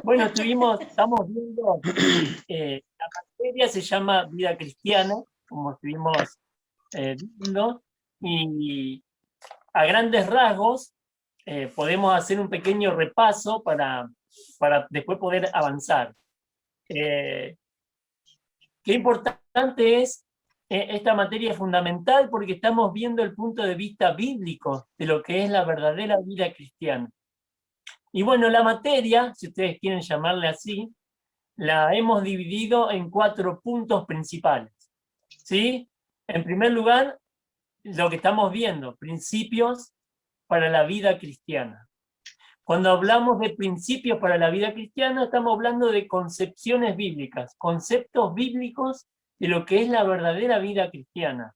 Bueno, estamos viendo, la materia se llama vida cristiana, como estuvimos viendo, y a grandes rasgos podemos hacer un pequeño repaso para después poder avanzar. Qué importante es esta materia fundamental porque estamos viendo el punto de vista bíblico de lo que es la verdadera vida cristiana. Y bueno, la materia, si ustedes quieren llamarle así, la hemos dividido en 4 puntos principales. ¿Sí? En primer lugar, lo que estamos viendo, principios para la vida cristiana. Cuando hablamos de principios para la vida cristiana, estamos hablando de concepciones bíblicas, conceptos bíblicos de lo que es la verdadera vida cristiana.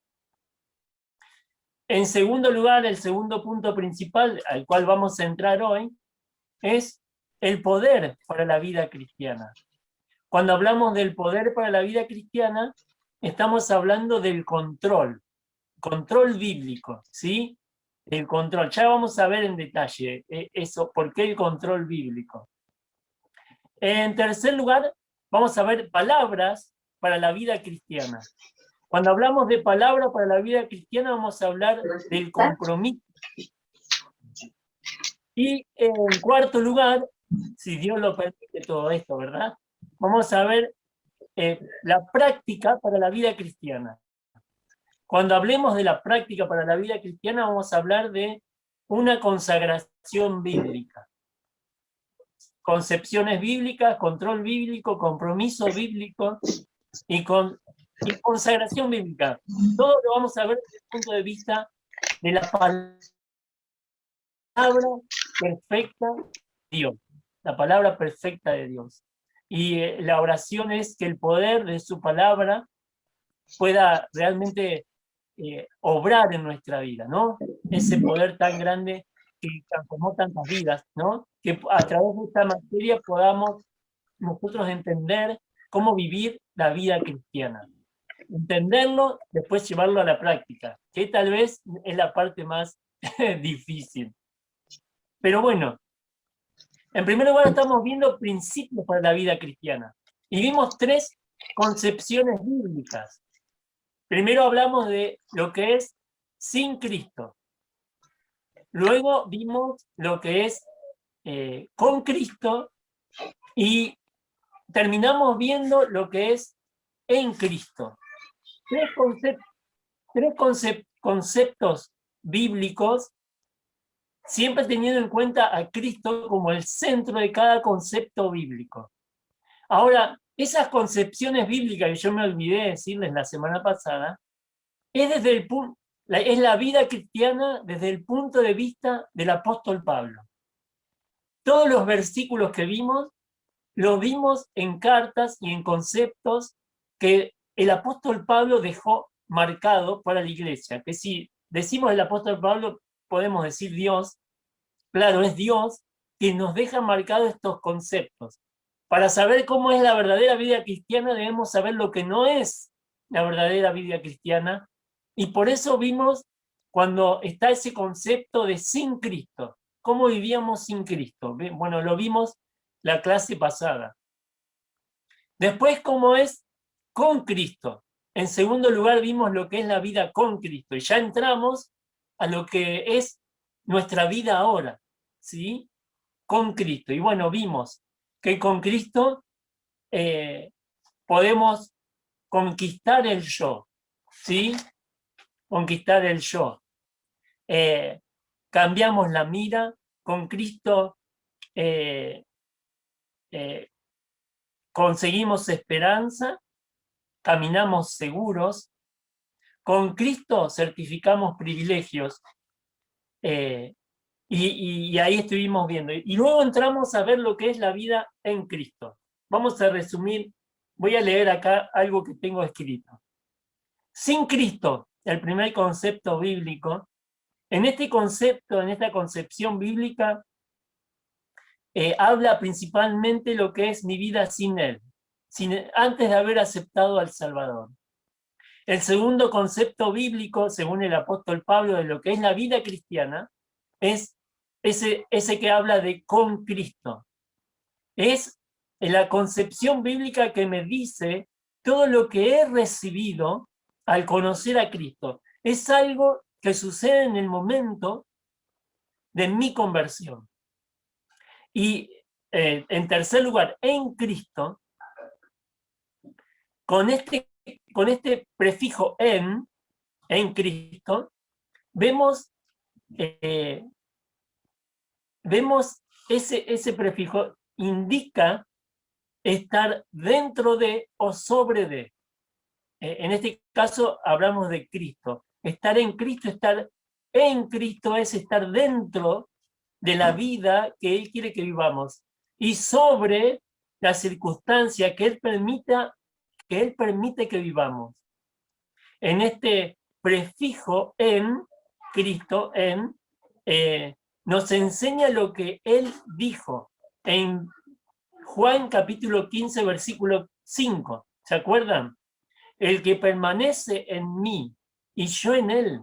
En segundo lugar, el segundo punto principal al cual vamos a entrar hoy es el poder para la vida cristiana. Cuando hablamos del poder para la vida cristiana, estamos hablando del control bíblico, ¿sí? El control. Ya vamos a ver en detalle eso, por qué el control bíblico. En tercer lugar, vamos a ver palabras para la vida cristiana. Cuando hablamos de palabras para la vida cristiana, vamos a hablar del compromiso. Y en cuarto lugar, si Dios lo permite todo esto, ¿verdad? Vamos a ver la práctica para la vida cristiana. Cuando hablemos de la práctica para la vida cristiana, vamos a hablar de una consagración bíblica. Concepciones bíblicas, control bíblico, compromiso bíblico y consagración bíblica. Todo lo vamos a ver desde el punto de vista de la palabra perfecta de Dios. La palabra perfecta de Dios. Y la oración es que el poder de su palabra pueda realmente obrar en nuestra vida, ¿no? Ese poder tan grande que transformó tantas vidas, ¿no? Que a través de esta materia podamos nosotros entender cómo vivir la vida cristiana. Entenderlo, después llevarlo a la práctica, que tal vez es la parte más difícil. Pero bueno, en primer lugar estamos viendo principios para la vida cristiana. Y vimos 3 concepciones bíblicas. Primero hablamos de lo que es sin Cristo. Luego vimos lo que es con Cristo y terminamos viendo lo que es en Cristo. 3 conceptos bíblicos, siempre teniendo en cuenta a Cristo como el centro de cada concepto bíblico. Ahora, esas concepciones bíblicas que yo me olvidé de decirles la semana pasada, es la vida cristiana desde el punto de vista del apóstol Pablo. Todos los versículos que vimos, los vimos en cartas y en conceptos que el apóstol Pablo dejó marcado para la iglesia. Que si decimos el apóstol Pablo, podemos decir Dios. Claro, es Dios quien nos deja marcados estos conceptos. Para saber cómo es la verdadera vida cristiana, debemos saber lo que no es la verdadera vida cristiana. Y por eso vimos cuando está ese concepto de sin Cristo. ¿Cómo vivíamos sin Cristo? Bueno, lo vimos la clase pasada. Después, ¿cómo es con Cristo? En segundo lugar, vimos lo que es la vida con Cristo. Y ya entramos a lo que es nuestra vida ahora, ¿sí? Con Cristo. Y bueno, vimos que con Cristo podemos conquistar el yo, ¿sí? Conquistar el yo. Cambiamos la mira, con Cristo conseguimos esperanza, caminamos seguros, con Cristo certificamos privilegios, y ahí estuvimos viendo. Y luego entramos a ver lo que es la vida en Cristo. Vamos a resumir, voy a leer acá algo que tengo escrito. Sin Cristo, el primer concepto bíblico, en este concepto, en esta concepción bíblica, habla principalmente lo que es mi vida sin Él, antes de haber aceptado al Salvador. El segundo concepto bíblico, según el apóstol Pablo, de lo que es la vida cristiana, es ese que habla de con Cristo. Es la concepción bíblica que me dice todo lo que he recibido al conocer a Cristo. Es algo que sucede en el momento de mi conversión. Y en tercer lugar, en Cristo, con este prefijo en Cristo, vemos ese prefijo indica estar dentro de o sobre de. En este caso hablamos de Cristo. Estar en Cristo, estar en Cristo es estar dentro de la vida que Él quiere que vivamos y sobre la circunstancia que Él permite que vivamos. En este prefijo en Cristo, nos enseña lo que Él dijo en Juan capítulo 15, versículo 5. ¿Se acuerdan? El que permanece en mí y yo en él,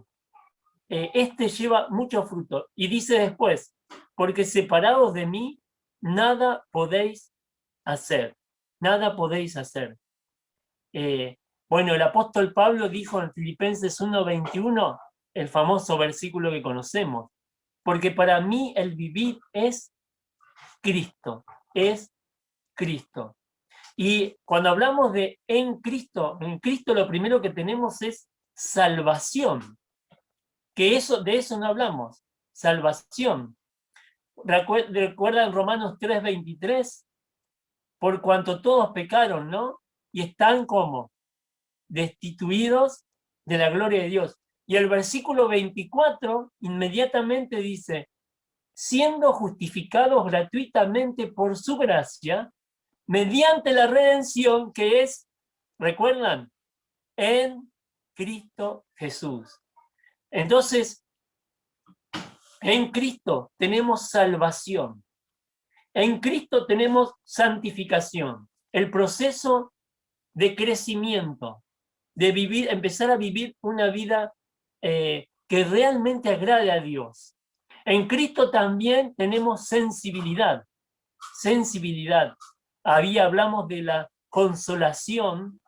este lleva mucho fruto. Y dice después, porque separados de mí, nada podéis hacer. Nada podéis hacer. Bueno, el apóstol Pablo dijo en Filipenses 1:21, el famoso versículo que conocemos, porque para mí el vivir es Cristo, es Cristo. Y cuando hablamos de en Cristo lo primero que tenemos es salvación, que de eso no hablamos, salvación. ¿Recuerdan Romanos 3:23? Por cuanto todos pecaron, ¿no? Y están como destituidos de la gloria de Dios. Y el versículo 24 inmediatamente dice, siendo justificados gratuitamente por su gracia, mediante la redención que es, ¿recuerdan? En Cristo Jesús. Entonces, en Cristo tenemos salvación. En Cristo tenemos santificación. El proceso de crecimiento, de vivir, empezar a vivir una vida que realmente agrade a Dios. En Cristo también tenemos sensibilidad. Sensibilidad. Hablamos de la consolación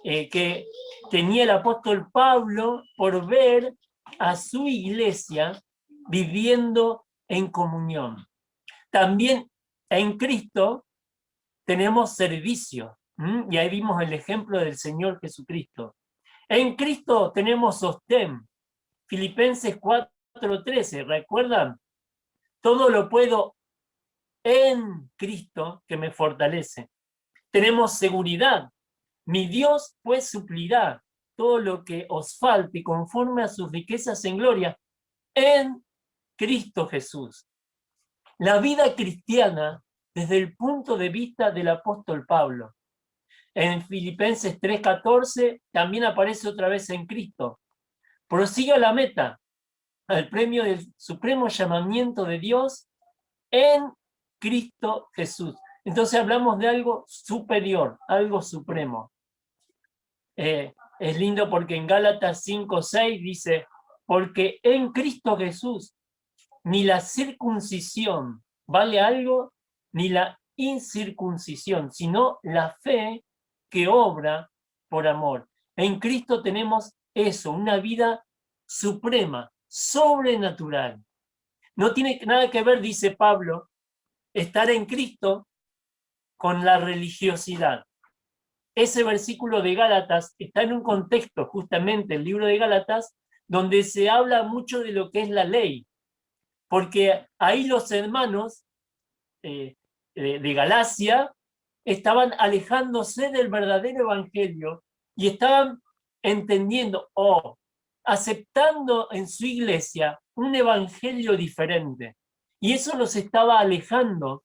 que tenía el apóstol Pablo por ver a su iglesia viviendo en comunión. También en Cristo tenemos servicio, y ahí vimos el ejemplo del Señor Jesucristo. En Cristo tenemos sostén, Filipenses 4:13, ¿recuerdan? Todo lo puedo en Cristo que me fortalece. Tenemos seguridad, mi Dios pues suplirá todo lo que os falte conforme a sus riquezas en gloria en Cristo Jesús. La vida cristiana desde el punto de vista del apóstol Pablo. En Filipenses 3:14 también aparece otra vez en Cristo. Prosigue a la meta, al premio del supremo llamamiento de Dios en Cristo Jesús. Entonces hablamos de algo superior, algo supremo. Es lindo porque en Gálatas 5:6 dice, porque en Cristo Jesús ni la circuncisión vale algo, ni la incircuncisión, sino la fe que obra por amor. En Cristo tenemos eso, una vida suprema, sobrenatural. No tiene nada que ver, dice Pablo, estar en Cristo con la religiosidad. Ese versículo de Gálatas está en un contexto, justamente el libro de Gálatas, donde se habla mucho de lo que es la ley, porque ahí los hermanos de Galacia estaban alejándose del verdadero evangelio y estaban entendiendo o aceptando en su iglesia un evangelio diferente. Y eso los estaba alejando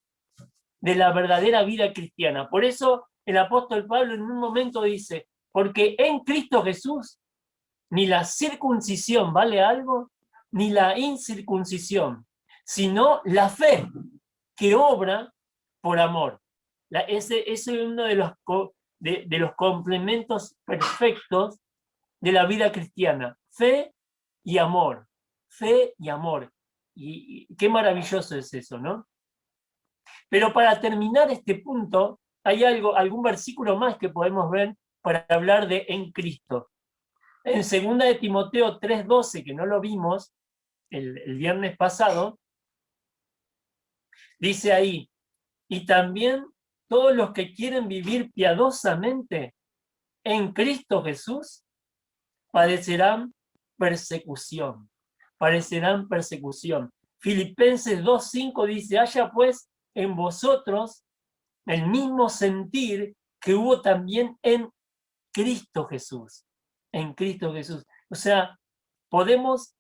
de la verdadera vida cristiana. Por eso el apóstol Pablo en un momento dice, porque en Cristo Jesús ni la circuncisión vale algo, ni la incircuncisión, sino la fe que obra por amor. Ese es uno de los complementos perfectos de la vida cristiana. Fe y amor. Fe y amor. Y qué maravilloso es eso, ¿no? Pero para terminar este punto, hay algún versículo más que podemos ver para hablar de en Cristo. En 2 de Timoteo 3:12, que no lo vimos el viernes pasado, dice ahí, y también todos los que quieren vivir piadosamente en Cristo Jesús padecerán persecución. Padecerán persecución. Filipenses 2:5 dice, haya pues en vosotros el mismo sentir que hubo también en Cristo Jesús. En Cristo Jesús. O sea, podemos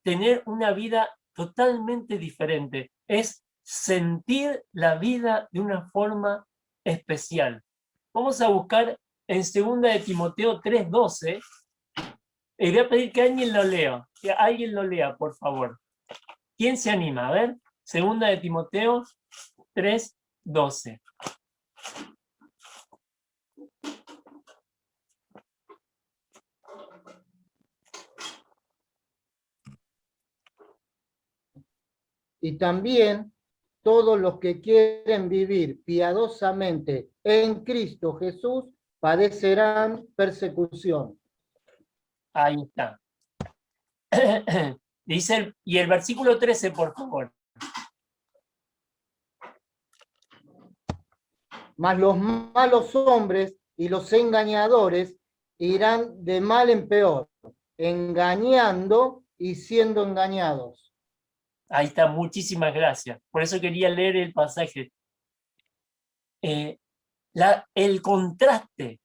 tener una vida totalmente diferente. Es sentir la vida de una forma especial. Vamos a buscar en 2 de Timoteo 3:12. Y voy a pedir que alguien lo lea. Que alguien lo lea, por favor. ¿Quién se anima? A ver, 2 de Timoteo 3:12. Y también todos los que quieren vivir piadosamente en Cristo Jesús padecerán persecución. Ahí está. Dice, y el versículo 13, por favor. Mas los malos hombres y los engañadores irán de mal en peor, engañando y siendo engañados. Ahí está, muchísimas gracias. Por eso quería leer el pasaje. El contraste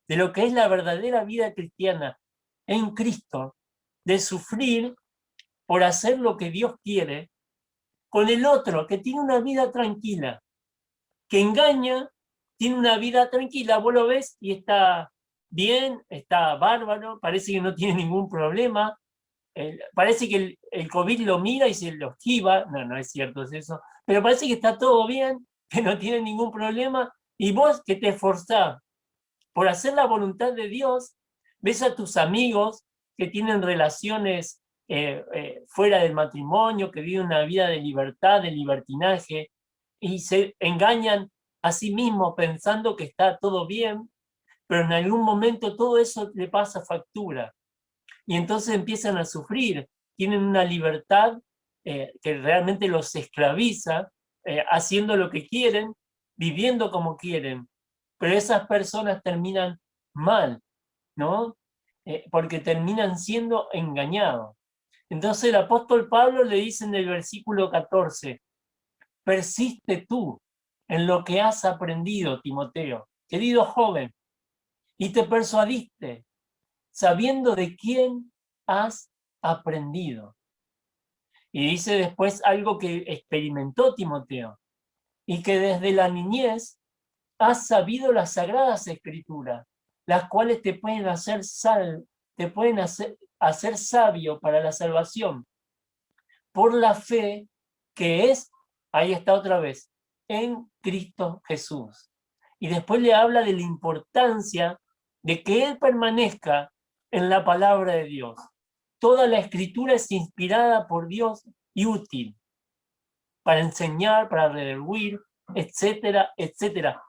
de lo que es la verdadera vida cristiana en Cristo, de sufrir por hacer lo que Dios quiere, con el otro que tiene una vida tranquila, que engaña, tiene una vida tranquila, vos lo ves y está bien, está bárbaro, parece que no tiene ningún problema, parece que el COVID lo mira y se lo esquiva, no es cierto, es eso, pero parece que está todo bien, que no tiene ningún problema, y vos que te esforzás por hacer la voluntad de Dios, ves a tus amigos que tienen relaciones fuera del matrimonio, que viven una vida de libertad, de libertinaje, y se engañan a sí mismos pensando que está todo bien, pero en algún momento todo eso le pasa factura. Y entonces empiezan a sufrir, tienen una libertad que realmente los esclaviza, haciendo lo que quieren, viviendo como quieren. Pero esas personas terminan mal, ¿no? Porque terminan siendo engañados. Entonces el apóstol Pablo le dice en el versículo 14, persiste tú en lo que has aprendido, Timoteo, querido joven, y te persuadiste, sabiendo de quién has aprendido. Y dice después algo que experimentó Timoteo, y que desde la niñez has sabido las sagradas escrituras, las cuales te pueden hacer hacer sabio para la salvación, por la fe que es, ahí está otra vez, en Cristo Jesús. Y después le habla de la importancia de que él permanezca en la palabra de Dios. Toda la escritura es inspirada por Dios y útil para enseñar, para redarguir, etcétera, etcétera,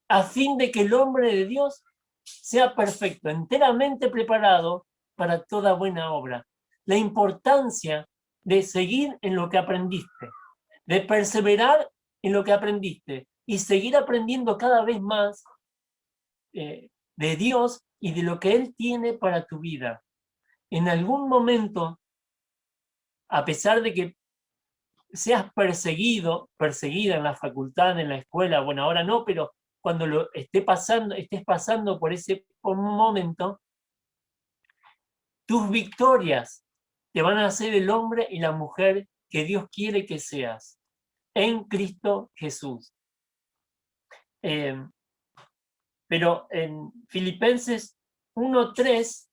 a fin de que el hombre de Dios sea perfecto, enteramente preparado para toda buena obra. La importancia de seguir en lo que aprendiste, de perseverar en lo que aprendiste y seguir aprendiendo cada vez más de Dios y de lo que Él tiene para tu vida. En algún momento, a pesar de que seas perseguida en la facultad, en la escuela, bueno, ahora no, pero cuando estés pasando por ese momento, tus victorias te van a hacer el hombre y la mujer que Dios quiere que seas, en Cristo Jesús. Pero en Filipenses 1:3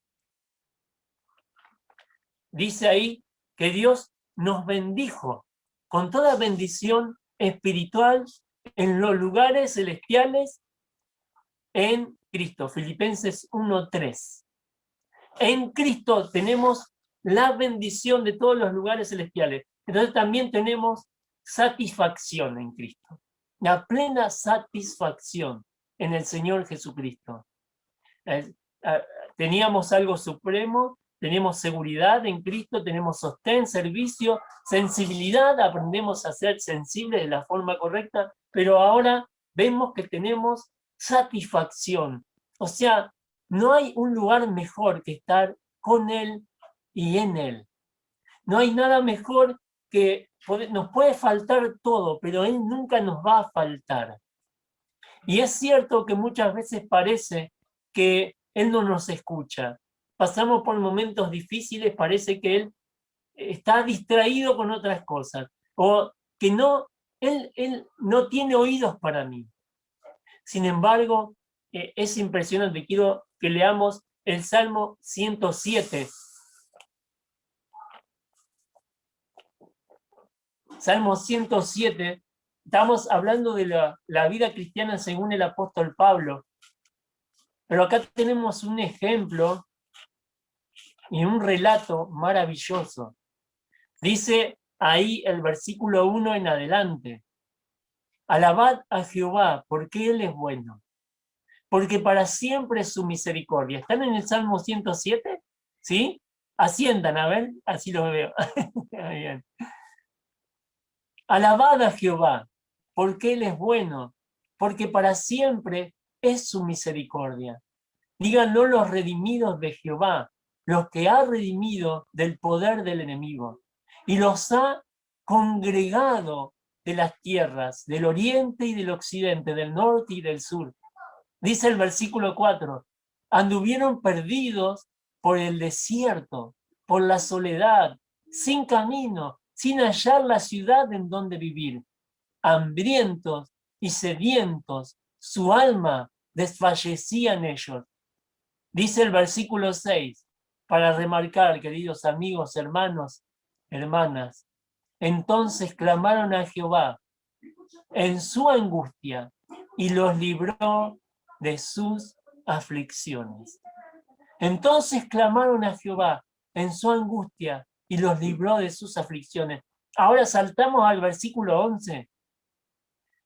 dice ahí que Dios nos bendijo con toda bendición espiritual en los lugares celestiales en Cristo. Filipenses 1:3. En Cristo tenemos la bendición de todos los lugares celestiales. Entonces también tenemos satisfacción en Cristo. la plena satisfacción en el Señor Jesucristo. Teníamos algo supremo, tenemos seguridad en Cristo, tenemos sostén, servicio, sensibilidad, aprendemos a ser sensibles de la forma correcta, pero ahora vemos que tenemos satisfacción. O sea, no hay un lugar mejor que estar con Él y en Él. No hay nada mejor que nos puede faltar todo, pero Él nunca nos va a faltar. Y es cierto que muchas veces parece que Él no nos escucha. Pasamos por momentos difíciles, parece que Él está distraído con otras cosas, o que Él no tiene oídos para mí. Sin embargo, es impresionante. Quiero que leamos el Salmo 107. Salmo 107, estamos hablando de la vida cristiana según el apóstol Pablo, pero acá tenemos un ejemplo y un relato maravilloso. Dice ahí el versículo 1 en adelante: alabad a Jehová, porque Él es bueno, porque para siempre es su misericordia. ¿Están en el Salmo 107? ¿Sí? Asientan, a ver, así lo veo. Bien. Alabad a Jehová, porque Él es bueno, porque para siempre es su misericordia. Díganlo los redimidos de Jehová, los que ha redimido del poder del enemigo, y los ha congregado de las tierras, del oriente y del occidente, del norte y del sur. Dice el versículo 4, anduvieron perdidos por el desierto, por la soledad, sin camino, sin hallar la ciudad en donde vivir. Hambrientos y sedientos, su alma desfallecía en ellos. Dice el versículo 6, para remarcar, queridos amigos, hermanos, hermanas, entonces clamaron a Jehová en su angustia y los libró de sus aflicciones. Entonces clamaron a Jehová en su angustia y los libró de sus aflicciones. Ahora saltamos al versículo 11.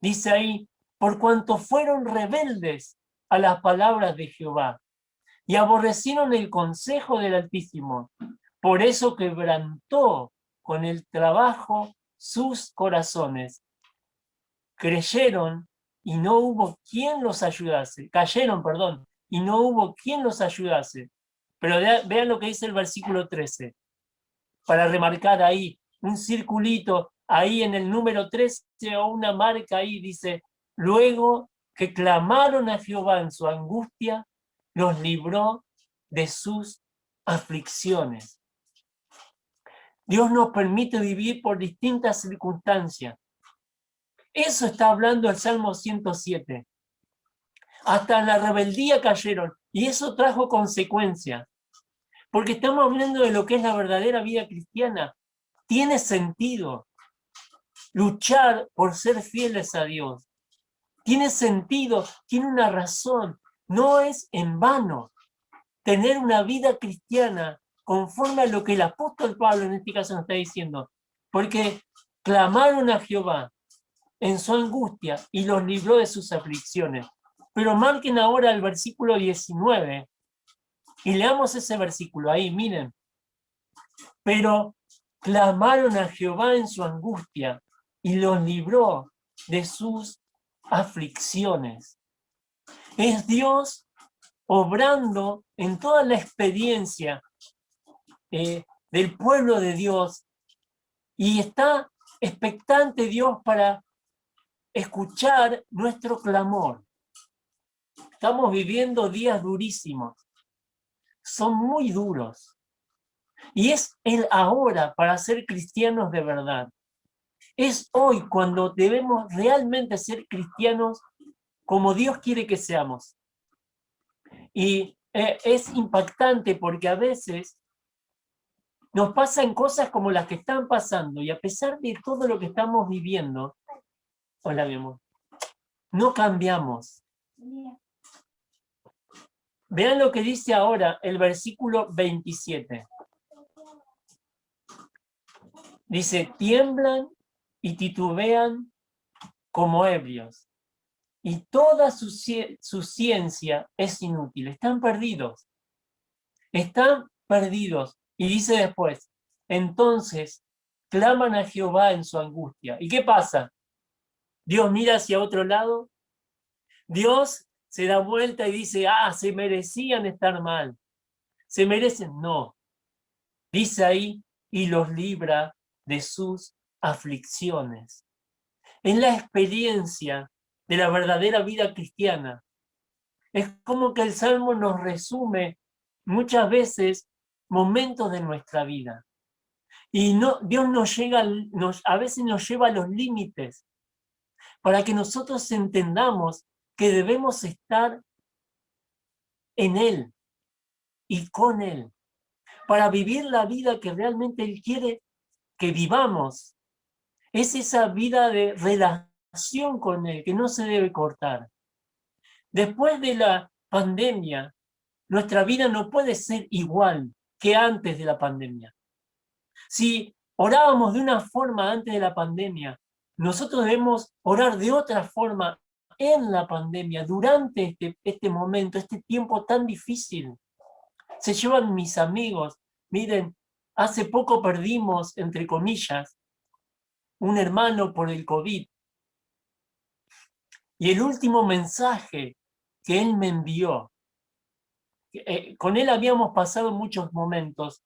Dice ahí, por cuanto fueron rebeldes a las palabras de Jehová y aborrecieron el consejo del Altísimo, por eso quebrantó con el trabajo sus corazones. Creyeron y no hubo quien los ayudase. Cayeron, perdón, y no hubo quien los ayudase. Pero vean lo que dice el versículo 13, para remarcar ahí, un circulito, ahí en el número 13 o una marca ahí, dice, luego que clamaron a Jehová en su angustia, los libró de sus aflicciones. Dios nos permite vivir por distintas circunstancias. Eso está hablando el Salmo 107. Hasta la rebeldía cayeron, y eso trajo consecuencias. Porque estamos hablando de lo que es la verdadera vida cristiana. Tiene sentido luchar por ser fieles a Dios. Tiene sentido, tiene una razón. No es en vano tener una vida cristiana conforme a lo que el apóstol Pablo en este caso nos está diciendo. Porque clamaron a Jehová en su angustia y los libró de sus aflicciones. Pero marquen ahora el versículo 19 y leamos ese versículo ahí, miren. Pero clamaron a Jehová en su angustia y los libró de sus aflicciones. Es Dios obrando en toda la experiencia del pueblo de Dios, y está expectante Dios para escuchar nuestro clamor. Estamos viviendo días durísimos, son muy duros, y es el ahora para ser cristianos de verdad. Es hoy cuando debemos realmente ser cristianos como Dios quiere que seamos. Y es impactante porque a veces nos pasan cosas como las que están pasando, y a pesar de todo lo que estamos viviendo, hola mi amor, no cambiamos. Vean lo que dice ahora el versículo 27. Dice, tiemblan y titubean como ebrios. Y toda su ciencia es inútil. Están perdidos. Están perdidos. Y dice después, entonces claman a Jehová en su angustia. ¿Y qué pasa? Dios mira hacia otro lado. Dios se da vuelta y dice, se merecían estar mal. Se merecen. No. Dice ahí, y los libra de sus aflicciones. Es la experiencia de la verdadera vida cristiana. Es como que el Salmo nos resume muchas veces momentos de nuestra vida. Y Dios a veces nos lleva a los límites para que nosotros entendamos que debemos estar en Él y con Él, para vivir la vida que realmente Él quiere que vivamos. Es esa vida de relación con Él que no se debe cortar. Después de la pandemia, nuestra vida no puede ser igual que antes de la pandemia. Si orábamos de una forma antes de la pandemia, nosotros debemos orar de otra forma en la pandemia, durante este momento, este tiempo tan difícil. Se llevan mis amigos. Miren, hace poco perdimos, entre comillas, un hermano por el COVID. Y el último mensaje que él me envió, con él habíamos pasado muchos momentos.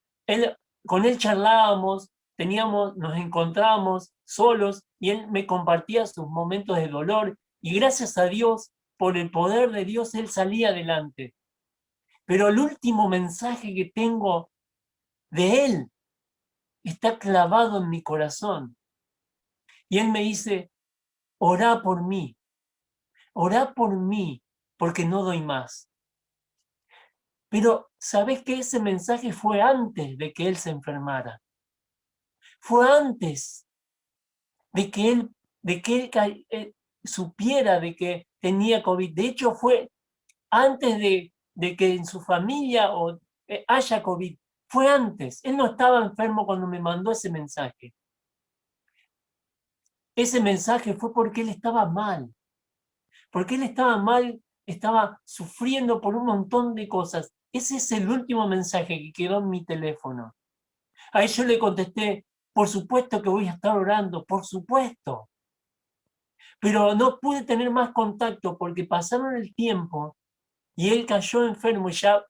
Con él charlábamos, nos encontrábamos solos y él me compartía sus momentos de dolor y gracias a Dios, por el poder de Dios, él salía adelante. Pero el último mensaje que tengo de él está clavado en mi corazón. Y él me dice, orá por mí, porque no doy más. Pero, ¿sabés qué? Ese mensaje fue antes de que él se enfermara. Fue antes de que él supiera de que tenía COVID. De hecho, fue antes de que en su familia haya COVID. Fue antes. Él no estaba enfermo cuando me mandó ese mensaje. Ese mensaje fue porque él estaba mal. Porque él estaba mal, estaba sufriendo por un montón de cosas. Ese es el último mensaje que quedó en mi teléfono. A él yo le contesté, por supuesto que voy a estar orando, por supuesto. Pero no pude tener más contacto porque pasaron el tiempo y él cayó enfermo y ya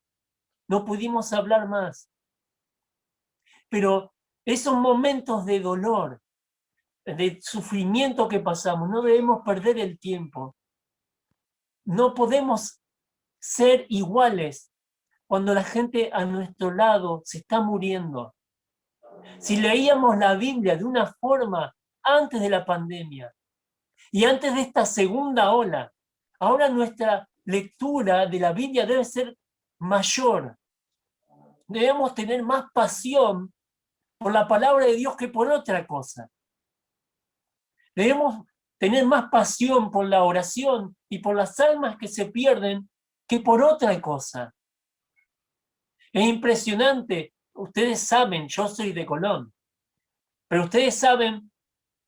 no pudimos hablar más. Pero esos momentos de dolor, de sufrimiento que pasamos, no debemos perder el tiempo. No podemos ser iguales cuando la gente a nuestro lado se está muriendo. Si leíamos la Biblia de una forma antes de la pandemia y antes de esta segunda ola, ahora nuestra lectura de la Biblia debe ser mayor. Debemos tener más pasión por la palabra de Dios que por otra cosa. Debemos tener más pasión por la oración y por las almas que se pierden que por otra cosa. Es impresionante. Ustedes saben, yo soy de Colón, pero ustedes saben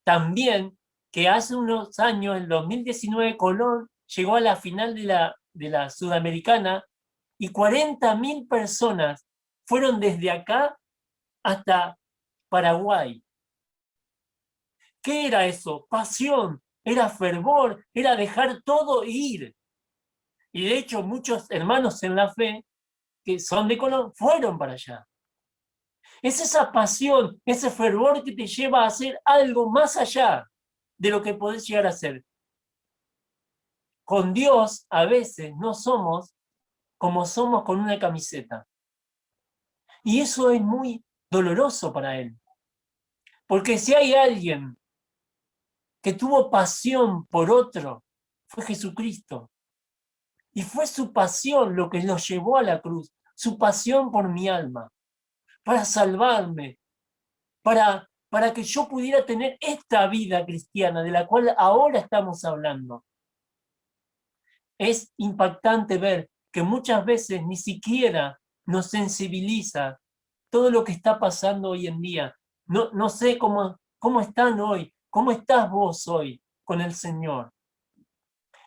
también que hace unos años, en 2019, Colón llegó a la final de la Sudamericana y 40.000 personas fueron desde acá hasta Paraguay. ¿Qué era eso? Pasión, era fervor, era dejar todo e ir. Y de hecho muchos hermanos en la fe que son de Colón fueron para allá. Es esa pasión, ese fervor que te lleva a hacer algo más allá de lo que podés llegar a hacer. Con Dios a veces no somos como somos con una camiseta. Y eso es muy doloroso para Él. Porque si hay alguien que tuvo pasión por otro, fue Jesucristo. Y fue su pasión lo que lo llevó a la cruz, su pasión por mi alma, para salvarme, para que yo pudiera tener esta vida cristiana de la cual ahora estamos hablando. Es impactante ver que muchas veces ni siquiera nos sensibiliza todo lo que está pasando hoy en día. No sé cómo están hoy, cómo estás vos hoy con el Señor.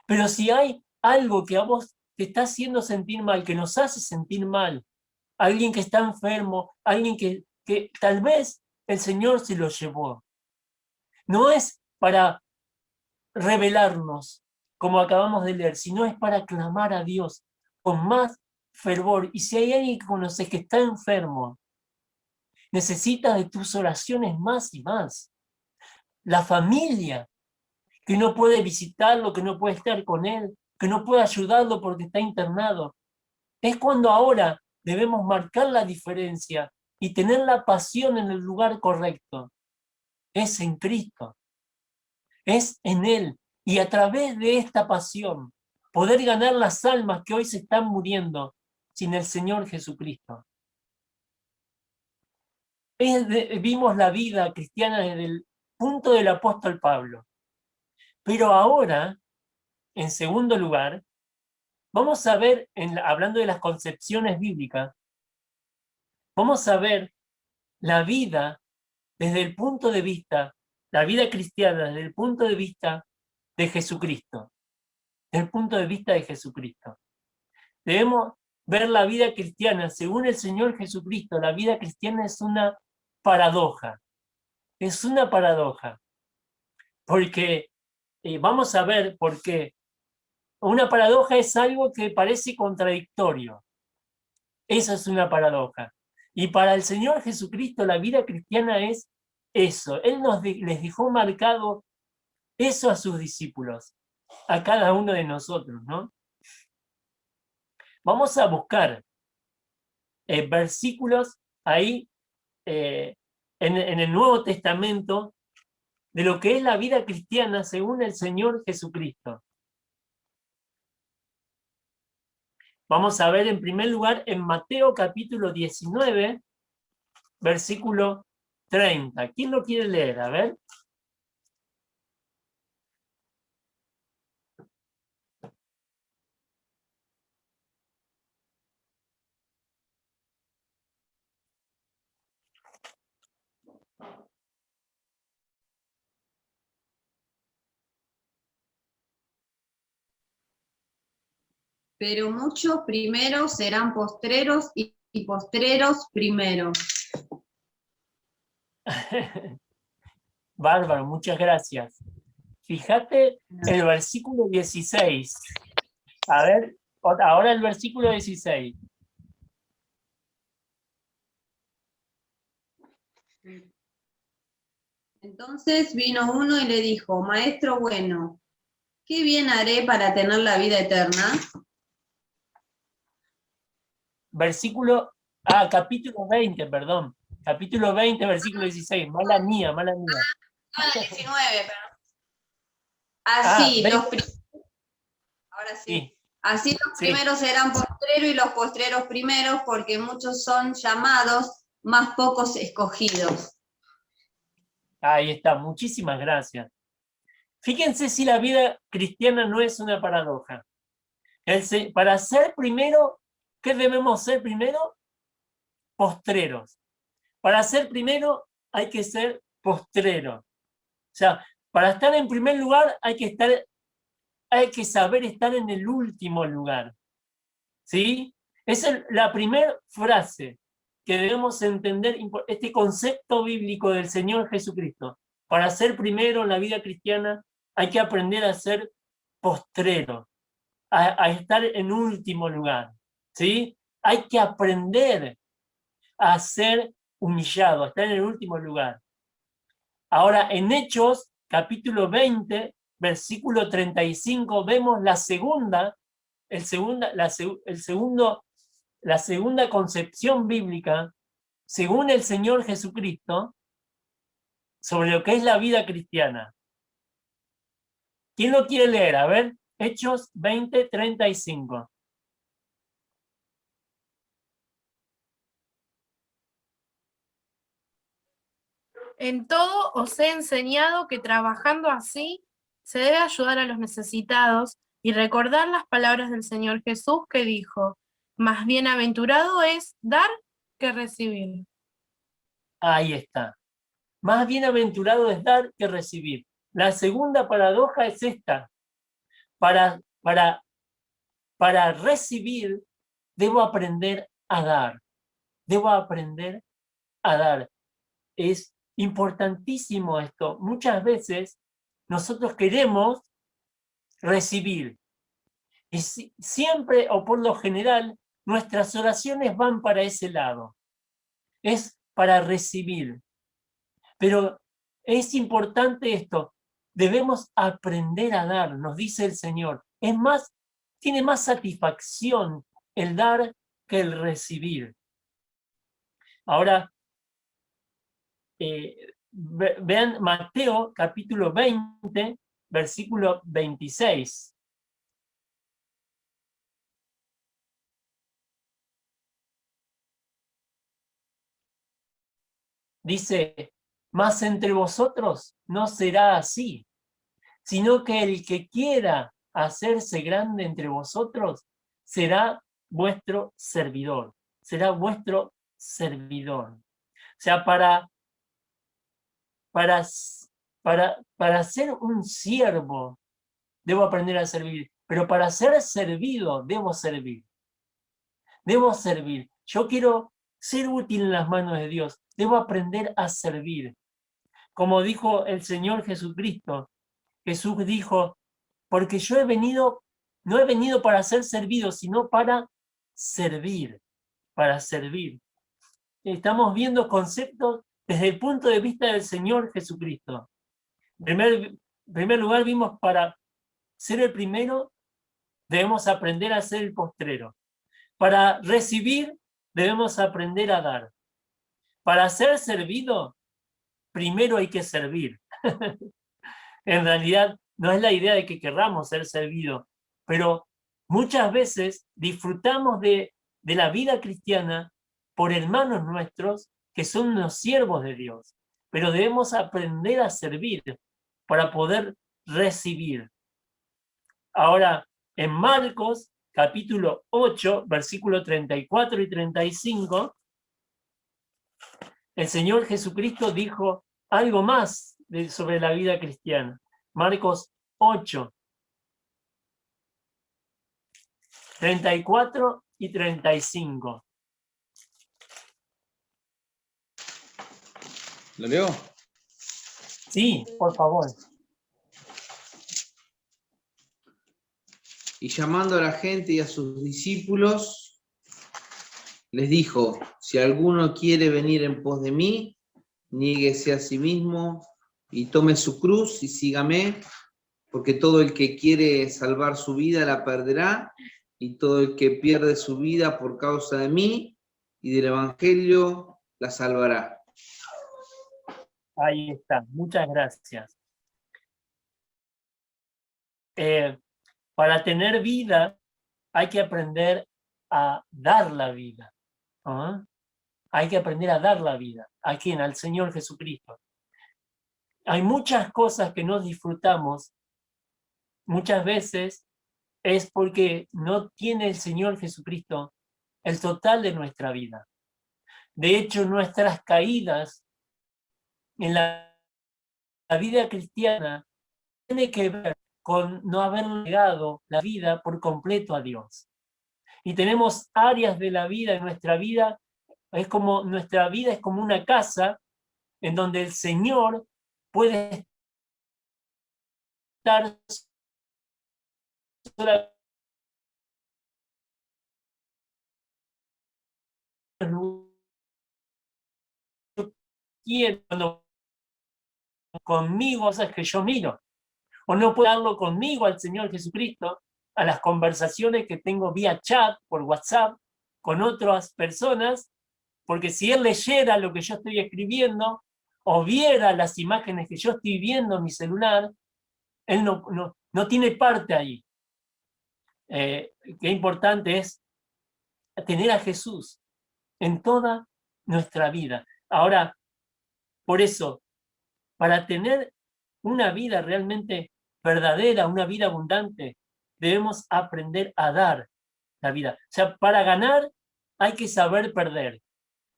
Pero si hay algo que a vos te está haciendo sentir mal, que nos hace sentir mal, alguien que está enfermo, alguien que tal vez el Señor se lo llevó, no es para rebelarnos, como acabamos de leer, sino es para clamar a Dios con más fervor. Y si hay alguien que conoces que está enfermo, necesita de tus oraciones más y más. La familia, que no puede visitarlo, que no puede estar con él, que no puede ayudarlo porque está internado. Es cuando ahora debemos marcar la diferencia y tener la pasión en el lugar correcto. Es en Cristo, es en Él. Y a través de esta pasión, poder ganar las almas que hoy se están muriendo sin el Señor Jesucristo. Vimos la vida cristiana desde el punto del apóstol Pablo. Pero ahora, en segundo lugar, vamos a ver, hablando de las concepciones bíblicas, vamos a ver la vida desde el punto de vista, la vida cristiana desde el punto de vista de Jesucristo. Desde el punto de vista de Jesucristo. Debemos ver la vida cristiana según el Señor Jesucristo. La vida cristiana es una paradoja. Es una paradoja. Porque vamos a ver por qué. Una paradoja es algo que parece contradictorio. Eso es una paradoja. Y para el Señor Jesucristo la vida cristiana es eso. Él les dejó marcado eso a sus discípulos, a cada uno de nosotros, ¿no? Vamos a buscar versículos ahí en el Nuevo Testamento de lo que es la vida cristiana según el Señor Jesucristo. Vamos a ver en primer lugar en Mateo capítulo 19, versículo 30. ¿Quién lo quiere leer? A ver. Pero muchos primeros serán postreros y postreros primeros. Bárbaro, muchas gracias. Fíjate el versículo 16. A ver, ahora el versículo 16. Entonces vino uno y le dijo: Maestro bueno, ¿qué bien haré para tener la vida eterna? Capítulo 20, perdón. Capítulo 20, versículo 16. Mala mía, mala mía. No, el 19, pero... Así, ahora sí. Sí. Así los Sí. primeros serán postreros y los postreros primeros, porque muchos son llamados, más pocos escogidos. Ahí está, muchísimas gracias. Fíjense si la vida cristiana no es una paradoja. Para ser primero, ¿qué debemos ser primero? Postreros. Para ser primero hay que ser postrero. O sea, para estar en primer lugar hay que saber estar en el último lugar. ¿Sí? Esa es la primera frase que debemos entender, este concepto bíblico del Señor Jesucristo. Para ser primero en la vida cristiana hay que aprender a ser postrero, a estar en último lugar. ¿Sí? Hay que aprender a ser humillado, a estar en el último lugar. Ahora, en Hechos, capítulo 20, versículo 35, vemos la segunda concepción bíblica, según el Señor Jesucristo, sobre lo que es la vida cristiana. ¿Quién lo quiere leer? A ver, Hechos 20, 35. En todo os he enseñado que trabajando así se debe ayudar a los necesitados y recordar las palabras del Señor Jesús que dijo: más bienaventurado es dar que recibir. Ahí está. Más bienaventurado es dar que recibir. La segunda paradoja es esta. Para recibir, debo aprender a dar. Debo aprender a dar. Es importantísimo esto. Muchas veces nosotros queremos recibir. Y siempre, o por lo general, nuestras oraciones van para ese lado. Es para recibir. Pero es importante esto. Debemos aprender a dar, nos dice el Señor. Es más, tiene más satisfacción el dar que el recibir. Ahora, vean Mateo capítulo 20, versículo 26. Dice, mas entre vosotros no será así, sino que el que quiera hacerse grande entre vosotros será vuestro servidor. Será vuestro servidor. O sea, para ser un siervo, debo aprender a servir. Pero para ser servido, debo servir. Debo servir. Yo quiero ser útil en las manos de Dios. Debo aprender a servir. Como dijo el Señor Jesucristo, Jesús dijo, porque yo no he venido para ser servido, sino para servir. Para servir. Estamos viendo conceptos desde el punto de vista del Señor Jesucristo. En primer lugar, vimos para ser el primero, debemos aprender a ser el postrero. Para recibir, debemos aprender a dar. Para ser servido, primero hay que servir. En realidad, no es la idea de que querramos ser servidos, pero muchas veces disfrutamos de la vida cristiana por hermanos nuestros que son los siervos de Dios. Pero debemos aprender a servir para poder recibir. Ahora, en Marcos, capítulo 8, versículos 34 y 35, el Señor Jesucristo dijo algo más sobre la vida cristiana. Marcos 8, 34 y 35. ¿Lo leo? Sí, por favor. Y llamando a la gente y a sus discípulos, les dijo, si alguno quiere venir en pos de mí, niéguese a sí mismo y tome su cruz y sígame, porque todo el que quiere salvar su vida la perderá, y todo el que pierde su vida por causa de mí y del Evangelio la salvará. Ahí está, muchas gracias. Para tener vida hay que aprender a dar la vida. ¿Ah? Hay que aprender a dar la vida. ¿A quién? Al Señor Jesucristo. Hay muchas cosas que no disfrutamos, muchas veces es porque no tiene el Señor Jesucristo el total de nuestra vida. De hecho, nuestras caídas en la vida cristiana tiene que ver con no haber legado la vida por completo a Dios. Y tenemos áreas de la vida, en nuestra vida, nuestra vida es como una casa en donde el Señor puede estar cuando conmigo, cosas que yo miro, o no puedo darlo conmigo al Señor Jesucristo, a las conversaciones que tengo vía chat, por WhatsApp, con otras personas, porque si Él leyera lo que yo estoy escribiendo, o viera las imágenes que yo estoy viendo en mi celular, Él no tiene parte ahí. Qué importante es tener a Jesús en toda nuestra vida. Ahora, por eso, para tener una vida realmente verdadera, una vida abundante, debemos aprender a dar la vida. O sea, para ganar hay que saber perder.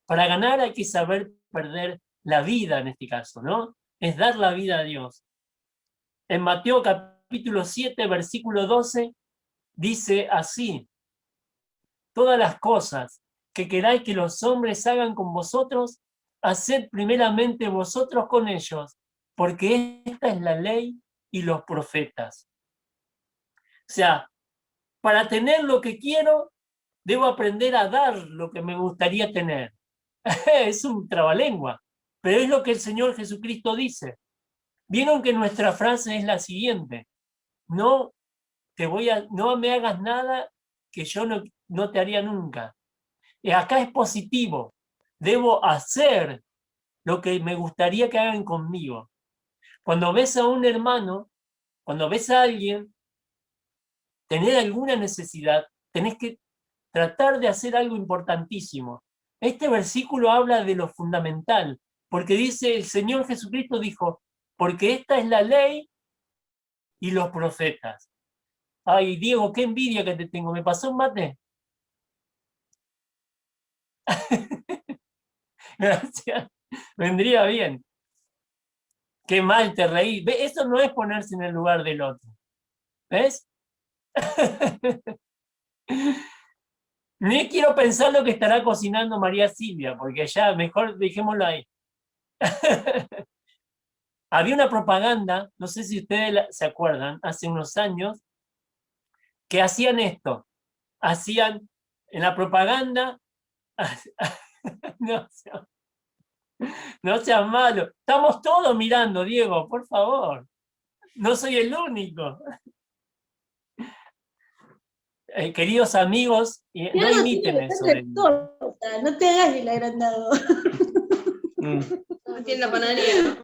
Para ganar hay que saber perder la vida en este caso, ¿no? Es dar la vida a Dios. En Mateo capítulo 7, versículo 12, dice así: todas las cosas que queráis que los hombres hagan con vosotros, haced primeramente vosotros con ellos, porque esta es la ley y los profetas. O sea, para tener lo que quiero, debo aprender a dar lo que me gustaría tener. Es un trabalengua, pero es lo que el Señor Jesucristo dice. Vieron que nuestra frase es la siguiente: no me hagas nada que yo no te haría nunca. Y acá es positivo. Debo hacer lo que me gustaría que hagan conmigo. Cuando ves a un hermano, cuando ves a alguien tener alguna necesidad, tenés que tratar de hacer algo importantísimo. Este versículo habla de lo fundamental, porque dice, el Señor Jesucristo dijo, porque esta es la ley y los profetas. Ay, Diego, qué envidia que te tengo. ¿Me pasó un mate? Gracias. Vendría bien. Qué mal te reí. Eso no es ponerse en el lugar del otro. ¿Ves? Ni quiero pensar lo que estará cocinando María Silvia, porque ya mejor dejémoslo ahí. Había una propaganda, no sé si ustedes se acuerdan, hace unos años, que hacían esto. Hacían en la propaganda, no seas malo. Estamos todos mirando, Diego, por favor. No soy el único. Queridos amigos, no imiten eso. No te hagas el agrandado. No tiene la panadería.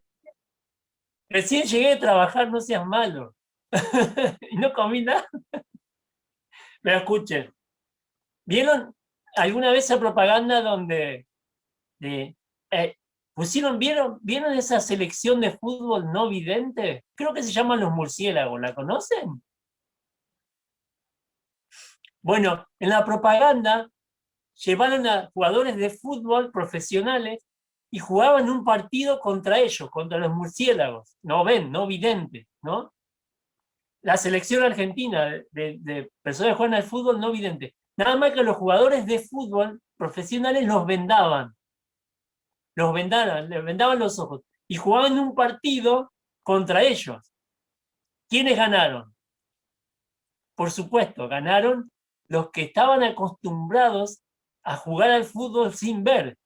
Recién llegué a trabajar, no seas malo. Y no comí nada. Pero escuchen, ¿vieron alguna vez esa propaganda donde vieron esa selección de fútbol no vidente? Creo que se llaman los murciélagos, ¿la conocen? Bueno, en la propaganda llevaron a jugadores de fútbol profesionales y jugaban un partido contra ellos, contra los murciélagos, no videntes, ¿no? La selección argentina de personas que juegan al fútbol no vidente. Nada más que los jugadores de fútbol profesionales los vendaban. Les vendaban los ojos. Y jugaban un partido contra ellos. ¿Quiénes ganaron? Por supuesto, ganaron los que estaban acostumbrados a jugar al fútbol sin ver.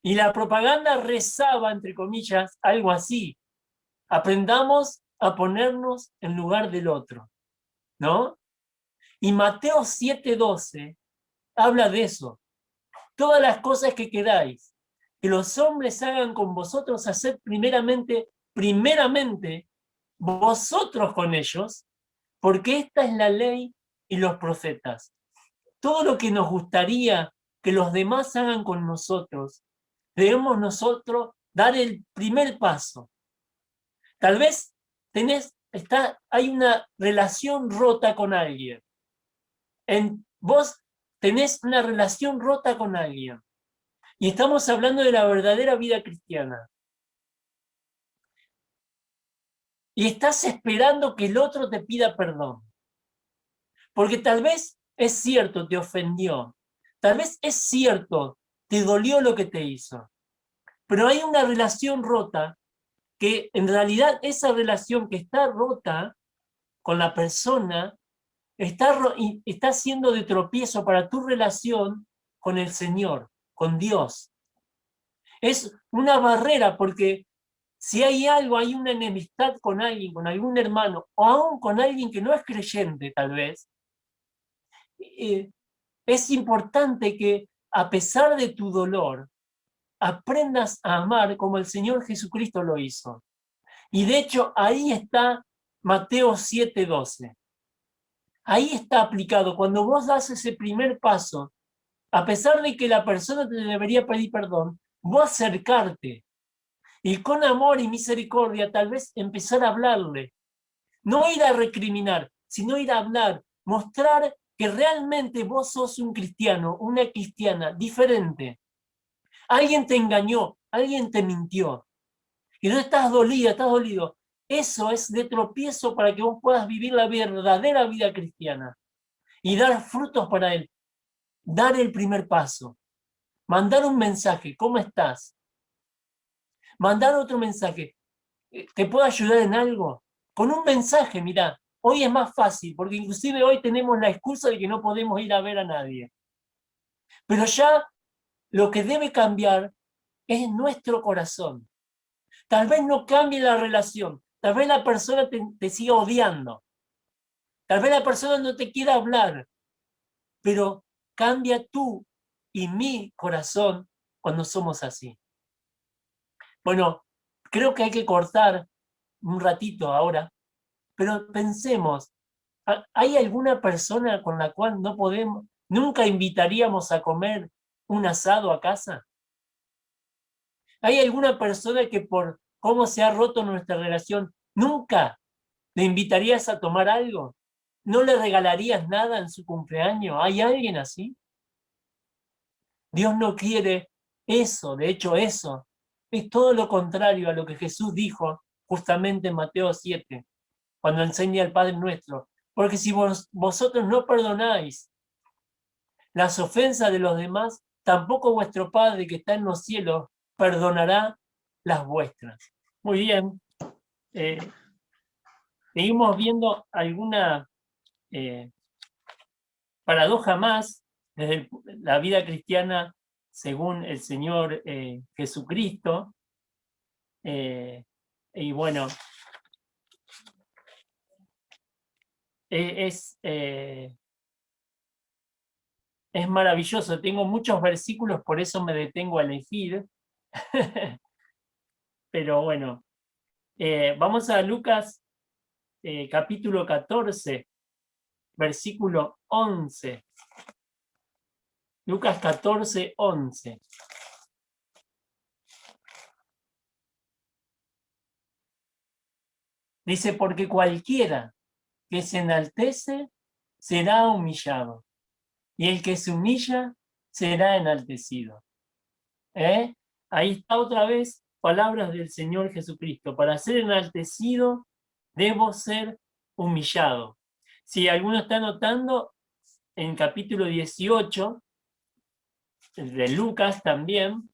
Y la propaganda rezaba, entre comillas, algo así: aprendamos a ponernos en lugar del otro, ¿no? Y Mateo 7:12 habla de eso. Todas las cosas que queráis que los hombres hagan con vosotros, haced primeramente vosotros con ellos, porque esta es la ley y los profetas. Todo lo que nos gustaría que los demás hagan con nosotros, debemos nosotros dar el primer paso. Tal vez hay una relación rota con alguien. Vos tenés una relación rota con alguien. Y estamos hablando de la verdadera vida cristiana. Y estás esperando que el otro te pida perdón. Porque tal vez es cierto, te ofendió. Tal vez es cierto, te dolió lo que te hizo. Pero hay una relación rota que en realidad esa relación que está rota con la persona está siendo de tropiezo para tu relación con el Señor, con Dios. Es una barrera porque si hay algo, hay una enemistad con alguien, con algún hermano, o aún con alguien que no es creyente tal vez, es importante que a pesar de tu dolor, aprendas a amar como el Señor Jesucristo lo hizo. Y de hecho ahí está Mateo 7:12. Ahí está aplicado. Cuando vos das ese primer paso, a pesar de que la persona te debería pedir perdón, vos acercarte y con amor y misericordia tal vez empezar a hablarle. No ir a recriminar, sino ir a hablar, mostrar que realmente vos sos un cristiano, una cristiana diferente. Alguien te engañó, alguien te mintió. Y no estás dolida, estás dolido. Eso es de tropiezo para que vos puedas vivir la verdadera vida cristiana y dar frutos para Él. Dar el primer paso. Mandar un mensaje, ¿cómo estás? Mandar otro mensaje, ¿te puedo ayudar en algo? Con un mensaje, mirá, hoy es más fácil, porque inclusive hoy tenemos la excusa de que no podemos ir a ver a nadie. Pero ya lo que debe cambiar es nuestro corazón. Tal vez no cambie la relación, tal vez la persona te siga odiando, tal vez la persona no te quiera hablar, pero cambia tú y mi corazón cuando somos así. Bueno, creo que hay que cortar un ratito ahora, pero pensemos, ¿hay alguna persona con la cual nunca invitaríamos a comer un asado a casa? ¿Hay alguna persona que por cómo se ha roto nuestra relación, nunca le invitarías a tomar algo? ¿No le regalarías nada en su cumpleaños? ¿Hay alguien así? Dios no quiere eso, de hecho eso es todo lo contrario a lo que Jesús dijo justamente en Mateo 7, cuando enseña al Padre Nuestro. Porque si vosotros no perdonáis las ofensas de los demás, tampoco vuestro Padre que está en los cielos perdonará las vuestras. Muy bien. Seguimos viendo alguna paradoja más desde la vida cristiana según el Señor Jesucristo. Y bueno, es maravilloso. Tengo muchos versículos, por eso me detengo a elegir. Pero bueno, vamos a Lucas capítulo 14, versículo 11. Lucas 14, 11. Dice, porque cualquiera que se enaltece será humillado, y el que se humilla será enaltecido. Ahí está otra vez palabras del Señor Jesucristo. Para ser enaltecido, debo ser humillado. Si alguno está notando, en capítulo 18, de Lucas también,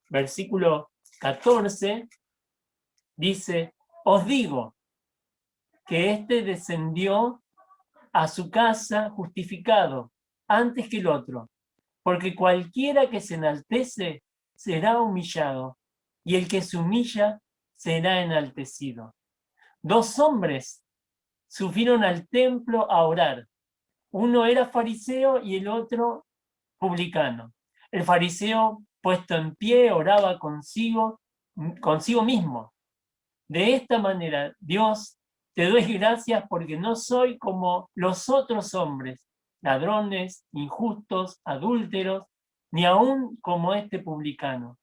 versículo 14, dice, os digo que éste descendió a su casa justificado antes que el otro, porque cualquiera que se enaltece será humillado, y el que se humilla será enaltecido. 2 hombres subieron al templo a orar. Uno era fariseo y el otro publicano. El fariseo, puesto en pie, oraba consigo mismo. De esta manera, Dios, te doy gracias porque no soy como los otros hombres, ladrones, injustos, adúlteros, ni aun como este publicano.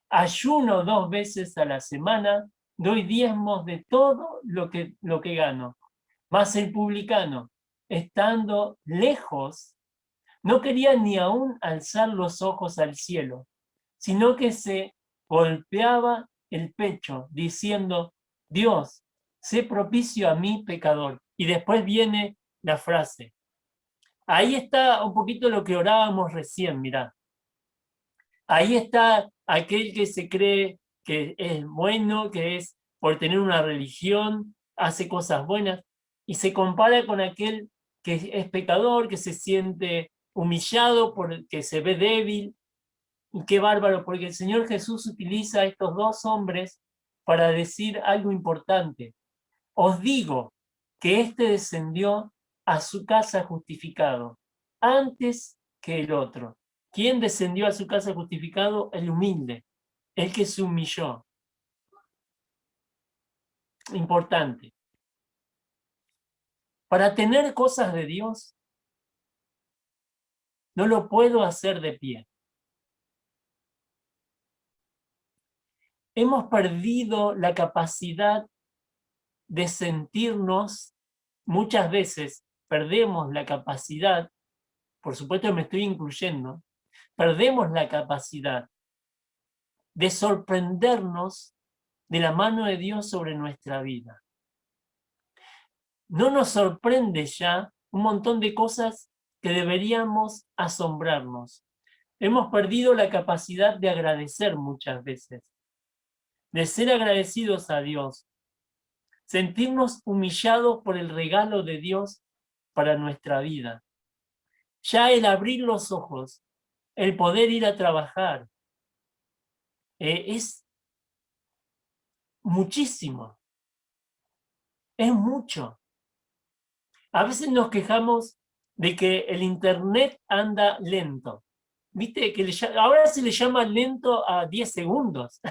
Ayuno 2 veces a la semana, doy diezmos de todo lo que gano. Mas el publicano, estando lejos, no quería ni aún alzar los ojos al cielo, sino que se golpeaba el pecho, diciendo, Dios, sé propicio a mí, pecador. Y después viene la frase. Ahí está un poquito lo que orábamos recién, mirá. Ahí está aquel que se cree que es bueno, que es por tener una religión, hace cosas buenas, y se compara con aquel que es pecador, que se siente humillado porque se ve débil. Y qué bárbaro, porque el Señor Jesús utiliza a estos 2 hombres para decir algo importante. Os digo que éste descendió a su casa justificado antes que el otro. ¿Quién descendió a su casa justificado? El humilde, el que se humilló. Importante. Para tener cosas de Dios, no lo puedo hacer de pie. Hemos perdido la capacidad de sentirnos, muchas veces perdemos la capacidad, por supuesto me estoy incluyendo, perdemos la capacidad de sorprendernos de la mano de Dios sobre nuestra vida. No nos sorprende ya un montón de cosas que deberíamos asombrarnos. Hemos perdido la capacidad de agradecer muchas veces, de ser agradecidos a Dios, sentirnos humillados por el regalo de Dios para nuestra vida. Ya el abrir los ojos, el poder ir a trabajar, es muchísimo, es mucho. A veces nos quejamos de que el internet anda lento. ¿Viste? Que ahora se le llama lento a 10 segundos.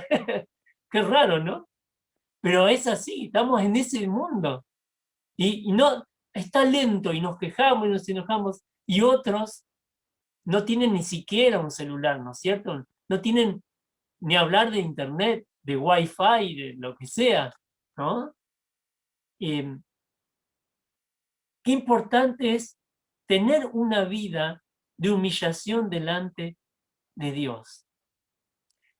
Qué raro, ¿no? Pero es así, estamos en ese mundo. Y no, está lento y nos quejamos y nos enojamos. Y otros no tienen ni siquiera un celular, ¿no es cierto? No tienen ni hablar de internet, de wifi, de lo que sea, ¿no? Qué importante es tener una vida de humillación delante de Dios.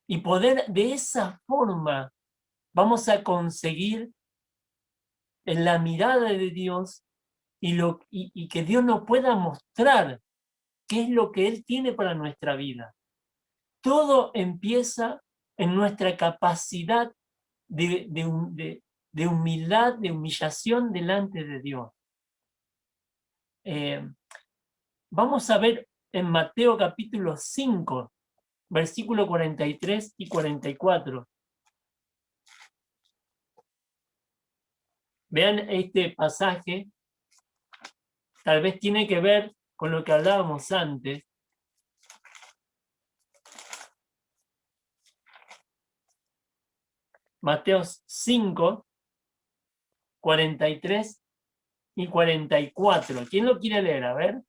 Y poder, de esa forma, vamos a conseguir en la mirada de Dios y que Dios nos pueda mostrar qué es lo que Él tiene para nuestra vida. Todo empieza en nuestra capacidad de humildad, de humillación delante de Dios. Vamos a ver en Mateo capítulo 5, versículo 43 y 44. Vean este pasaje, tal vez tiene que ver con lo que hablábamos antes. Mateo 5, 43 y 44. ¿Quién lo quiere leer? A ver.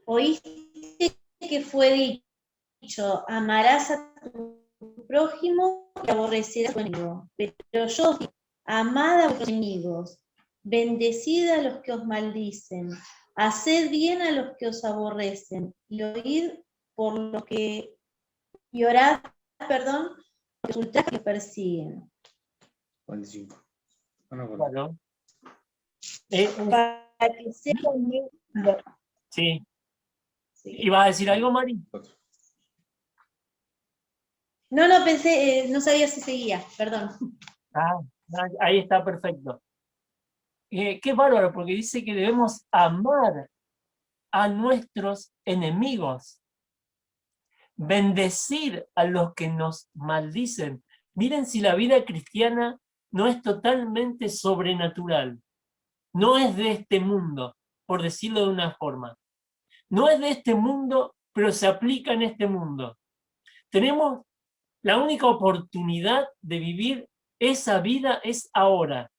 Oíste que fue dicho, amarás a tu prójimo y aborrecerás a tu enemigo. Pero yo os digo, amad a vuestros enemigos, bendecid a los que os maldicen, haced bien a los que os aborrecen, y oíd por lo que, y orad, perdón, por los ultrajes que os persiguen. 45. Claro. Para que sepan bien. Sí. Sí. ¿Ibas a decir algo, Mari? No, pensé, no sabía si seguía, perdón. Ahí está perfecto. Qué bárbaro, porque dice que debemos amar a nuestros enemigos, bendecir a los que nos maldicen. Miren si la vida cristiana no es totalmente sobrenatural, no es de este mundo, por decirlo de una forma. No es de este mundo, pero se aplica en este mundo. Tenemos la única oportunidad de vivir esa vida es ahora.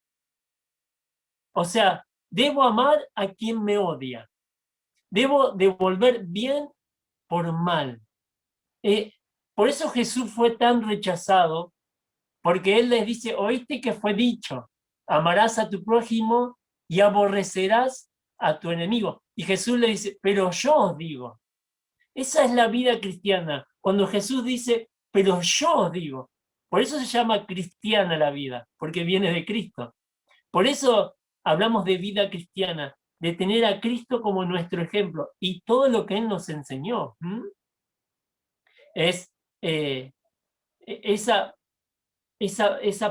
O sea, debo amar a quien me odia. Debo devolver bien por mal. Por eso Jesús fue tan rechazado, porque Él les dice, oíste que fue dicho, amarás a tu prójimo y aborrecerás a tu enemigo. Y Jesús le dice, pero yo os digo. Esa es la vida cristiana. Cuando Jesús dice, pero yo os digo. Por eso se llama cristiana la vida, porque viene de Cristo. Por eso hablamos de vida cristiana, de tener a Cristo como nuestro ejemplo y todo lo que Él nos enseñó. Es esa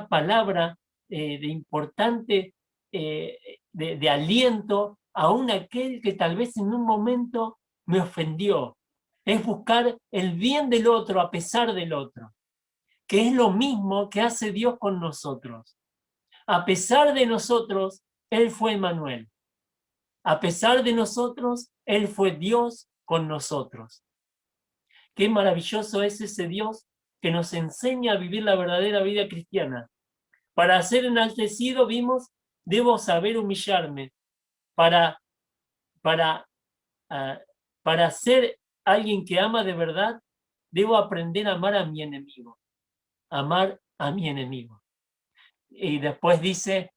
palabra de importante, de aliento, aún aquel que tal vez en un momento me ofendió. Es buscar el bien del otro a pesar del otro, que es lo mismo que hace Dios con nosotros. A pesar de nosotros, Él fue Emmanuel. A pesar de nosotros, Él fue Dios con nosotros. Qué maravilloso es ese Dios que nos enseña a vivir la verdadera vida cristiana. Para ser enaltecido, vimos, debo saber humillarme. Para ser alguien que ama de verdad, debo aprender a amar a mi enemigo. Amar a mi enemigo. Y después dice,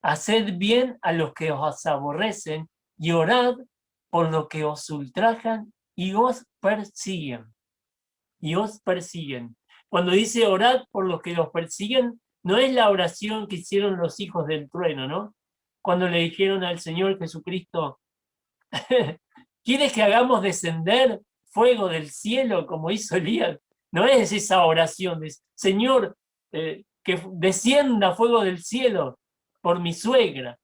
haced bien a los que os aborrecen y orad por los que os ultrajan y os persiguen. Y os persiguen. Cuando dice orad por los que los persiguen, no es la oración que hicieron los hijos del trueno, ¿no? Cuando le dijeron al Señor Jesucristo, ¿quieres que hagamos descender fuego del cielo como hizo Elías? No es esa oración, es Señor, que descienda fuego del cielo por mi suegra.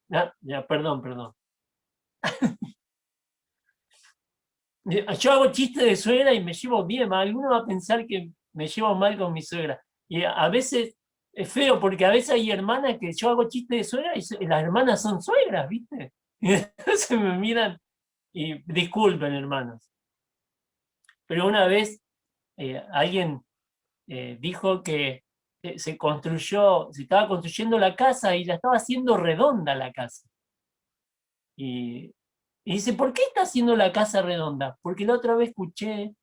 Perdón. Yo hago chistes de suegra y me llevo bien, alguno va a pensar que me llevo mal con mi suegra. Y a veces es feo, porque a veces hay hermanas que yo hago chistes de suegra y las hermanas son suegras, ¿viste? Y entonces me miran y disculpen, hermanos. Pero una vez alguien dijo que se estaba construyendo la casa y la estaba haciendo redonda la casa. Y dice, ¿por qué está haciendo la casa redonda? Porque la otra vez escuché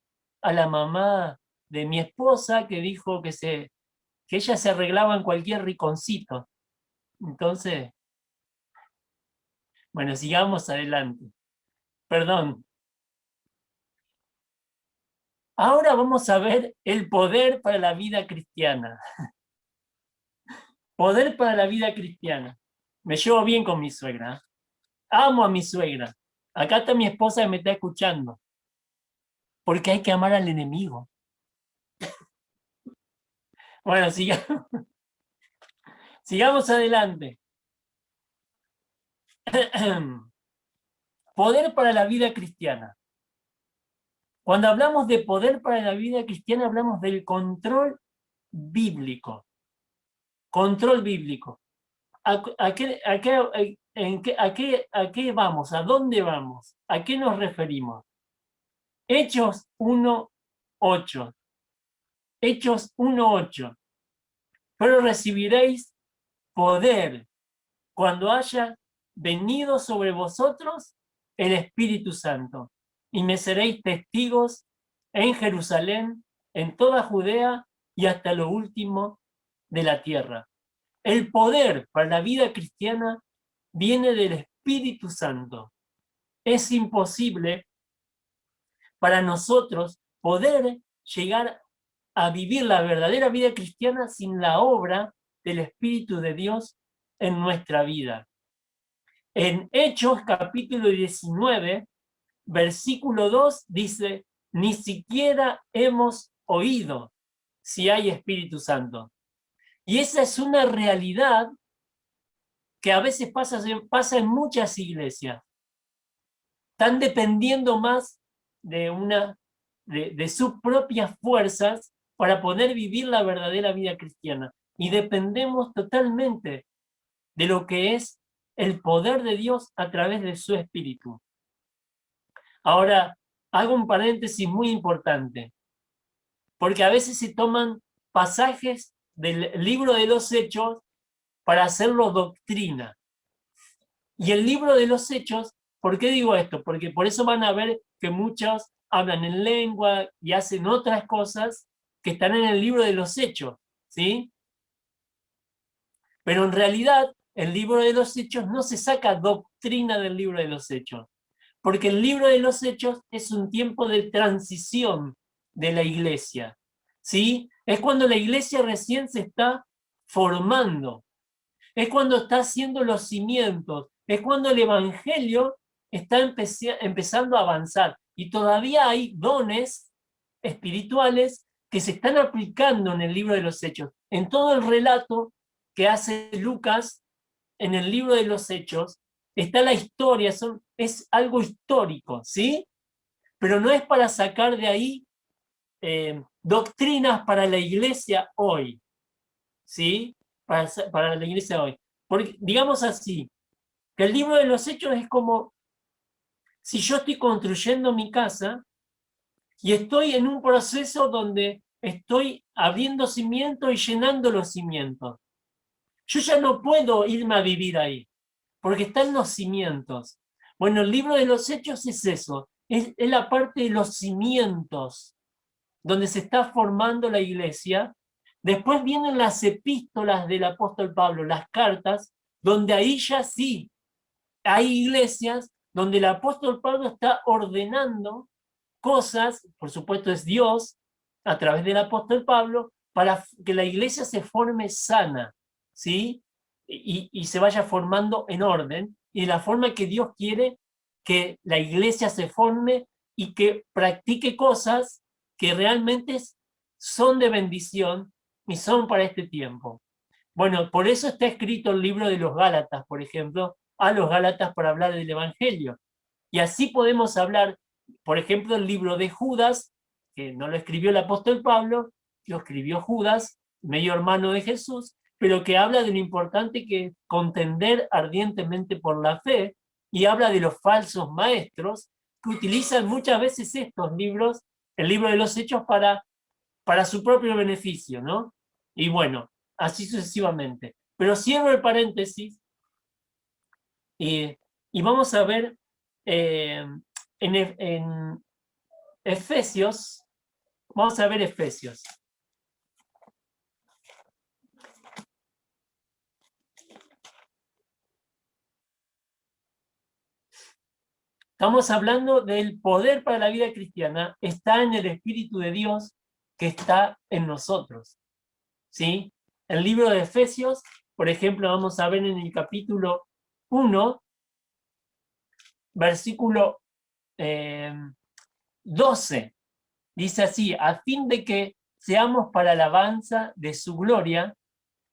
a la mamá de mi esposa que dijo que ella se arreglaba en cualquier rinconcito. Entonces, bueno, sigamos adelante. Perdón. Ahora vamos a ver el poder para la vida cristiana. Poder para la vida cristiana. Me llevo bien con mi suegra. Amo a mi suegra. Acá está mi esposa que me está escuchando. Porque hay que amar al enemigo. Bueno, sigamos adelante. Poder para la vida cristiana. Cuando hablamos de poder para la vida cristiana, hablamos del control bíblico. Control bíblico. ¿A qué vamos? ¿A dónde vamos? ¿A qué nos referimos? Hechos 1:8. Hechos 1:8. Pero recibiréis poder cuando haya venido sobre vosotros el Espíritu Santo, y me seréis testigos en Jerusalén, en toda Judea y hasta lo último de la tierra. El poder para la vida cristiana viene del Espíritu Santo. Es imposible para nosotros poder llegar a vivir la verdadera vida cristiana sin la obra del Espíritu de Dios en nuestra vida. En Hechos capítulo 19, versículo 2 dice, ni siquiera hemos oído si hay Espíritu Santo. Y esa es una realidad que a veces pasa en muchas iglesias. Están dependiendo más de sus propias fuerzas para poder vivir la verdadera vida cristiana. Y dependemos totalmente de lo que es el poder de Dios a través de su Espíritu. Ahora, hago un paréntesis muy importante, porque a veces se toman pasajes del libro de los Hechos para hacerlo doctrina. Y el libro de los Hechos, ¿por qué digo esto? Porque por eso van a ver que muchos hablan en lengua y hacen otras cosas que están en el libro de los Hechos, ¿sí? Pero en realidad, el libro de los Hechos no se saca doctrina del libro de los Hechos, porque el libro de los Hechos es un tiempo de transición de la iglesia, ¿sí? Es cuando la iglesia recién se está formando, es cuando está haciendo los cimientos, es cuando el evangelio está empezando a avanzar y todavía hay dones espirituales que se están aplicando en el libro de los Hechos. En todo el relato que hace Lucas en el libro de los Hechos está la historia, es algo histórico, ¿sí? Pero no es para sacar de ahí doctrinas para la iglesia hoy, ¿sí? Para la iglesia hoy. Porque, digamos así, que el libro de los Hechos es como si yo estoy construyendo mi casa y estoy en un proceso donde estoy abriendo cimientos y llenando los cimientos. Yo ya no puedo irme a vivir ahí, porque están los cimientos. Bueno, el libro de los Hechos es eso, es la parte de los cimientos, donde se está formando la iglesia. Después vienen las epístolas del apóstol Pablo, las cartas, donde ahí ya sí hay iglesias donde el apóstol Pablo está ordenando cosas, por supuesto es Dios, a través del apóstol Pablo, para que la iglesia se forme sana, ¿sí? Y se vaya formando en orden, y de la forma que Dios quiere que la iglesia se forme y que practique cosas que realmente son de bendición y son para este tiempo. Bueno, por eso está escrito el libro de los Gálatas, por ejemplo, a los Gálatas para hablar del Evangelio. Y así podemos hablar, por ejemplo, el libro de Judas, que no lo escribió el apóstol Pablo, lo escribió Judas, medio hermano de Jesús, pero que habla de lo importante que es contender ardientemente por la fe, y habla de los falsos maestros que utilizan muchas veces estos libros, el libro de los Hechos, para su propio beneficio, ¿no? Y bueno, así sucesivamente. Pero cierro el paréntesis y vamos a ver en Efesios, vamos a ver Efesios. Estamos hablando del poder para la vida cristiana, está en el Espíritu de Dios que está en nosotros, ¿sí? El libro de Efesios, por ejemplo, vamos a ver en el capítulo 1, versículo 12, dice así: a fin de que seamos para alabanza de su gloria,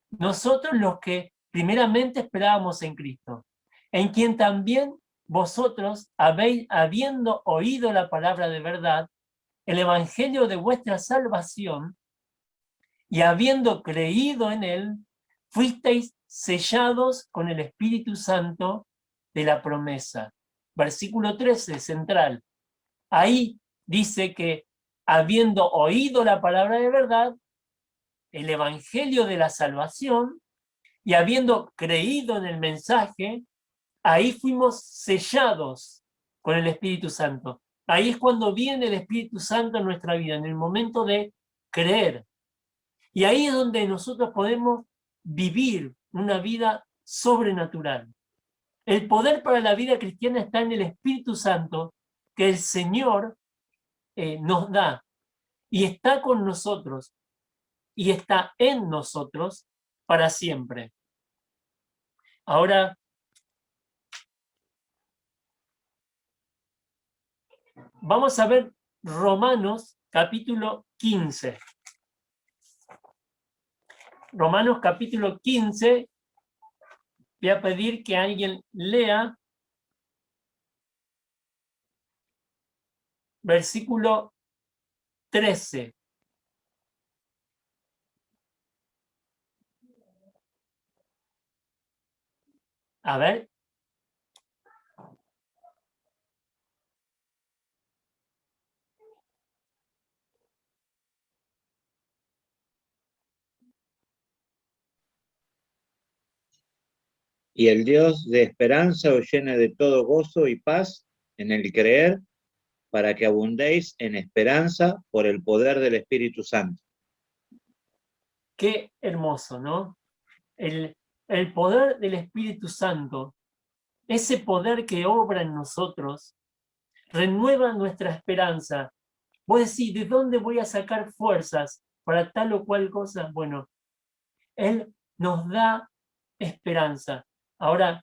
nosotros los que primeramente esperábamos en Cristo, en quien también vosotros habéis, habiendo oído la palabra de verdad, el evangelio de vuestra salvación, y habiendo creído en él, fuisteis sellados con el Espíritu Santo de la promesa. Versículo 13, central. Ahí dice que habiendo oído la palabra de verdad, el evangelio de la salvación, y habiendo creído en el mensaje, ahí fuimos sellados con el Espíritu Santo. Ahí es cuando viene el Espíritu Santo en nuestra vida, en el momento de creer. Y ahí es donde nosotros podemos vivir una vida sobrenatural. El poder para la vida cristiana está en el Espíritu Santo que el Señor nos da, y está con nosotros, y está en nosotros para siempre. Ahora, vamos a ver Romanos capítulo 15. Romanos capítulo 15, voy a pedir que alguien lea versículo 13. A ver. Y el Dios de esperanza os llene de todo gozo y paz en el creer, para que abundéis en esperanza por el poder del Espíritu Santo. Qué hermoso, ¿no? El poder del Espíritu Santo, ese poder que obra en nosotros, renueva nuestra esperanza. Vos decís, ¿de dónde voy a sacar fuerzas para tal o cual cosa? Bueno, Él nos da esperanza. Ahora,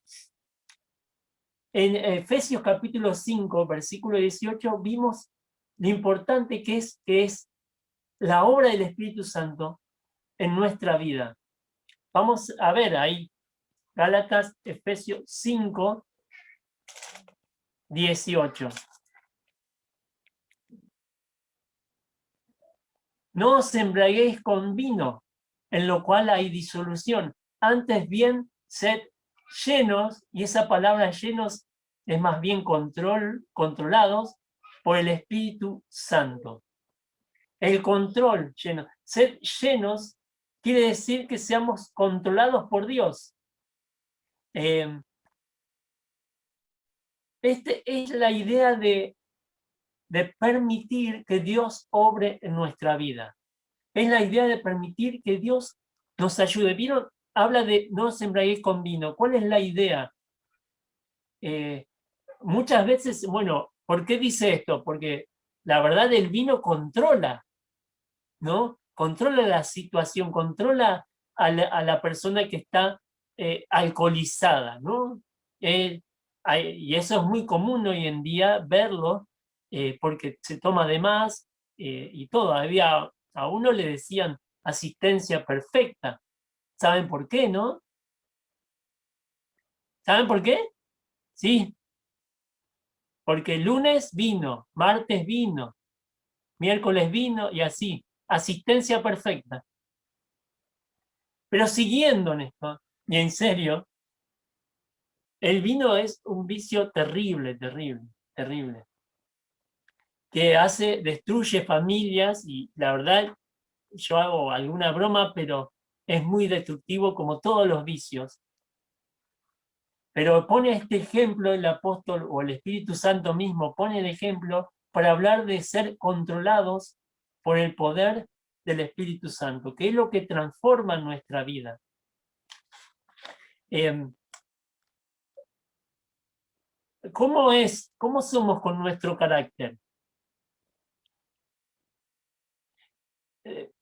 en Efesios capítulo 5, versículo 18, vimos lo importante que es la obra del Espíritu Santo en nuestra vida. Vamos a ver ahí, Gálatas, Efesios 5, 18. No os embriaguéis con vino, en lo cual hay disolución. Antes bien, sed llenos, y esa palabra llenos es más bien controlados por el Espíritu Santo. El control, lleno. Sed llenos quiere decir que seamos controlados por Dios. Es la idea de permitir que Dios obre en nuestra vida. Es la idea de permitir que Dios nos ayude. ¿Vieron? Habla de no os embriaguéis con vino. ¿Cuál es la idea? Muchas veces, bueno, ¿por qué dice esto? Porque la verdad el vino controla, ¿no? Controla la situación, controla a la persona que está alcoholizada, ¿no? Y eso es muy común hoy en día verlo, porque se toma de más y todo. A uno le decían asistencia perfecta. ¿Saben por qué, no? ¿Saben por qué? Sí. Porque el lunes vino, martes vino, miércoles vino y así. Asistencia perfecta. Pero siguiendo en esto, y en serio, el vino es un vicio terrible, terrible, terrible, que destruye familias y la verdad, yo hago alguna broma, pero es muy destructivo como todos los vicios. Pero pone este ejemplo el apóstol o el Espíritu Santo mismo, pone el ejemplo para hablar de ser controlados por el poder del Espíritu Santo, que es lo que transforma nuestra vida. ¿Cómo somos con nuestro carácter?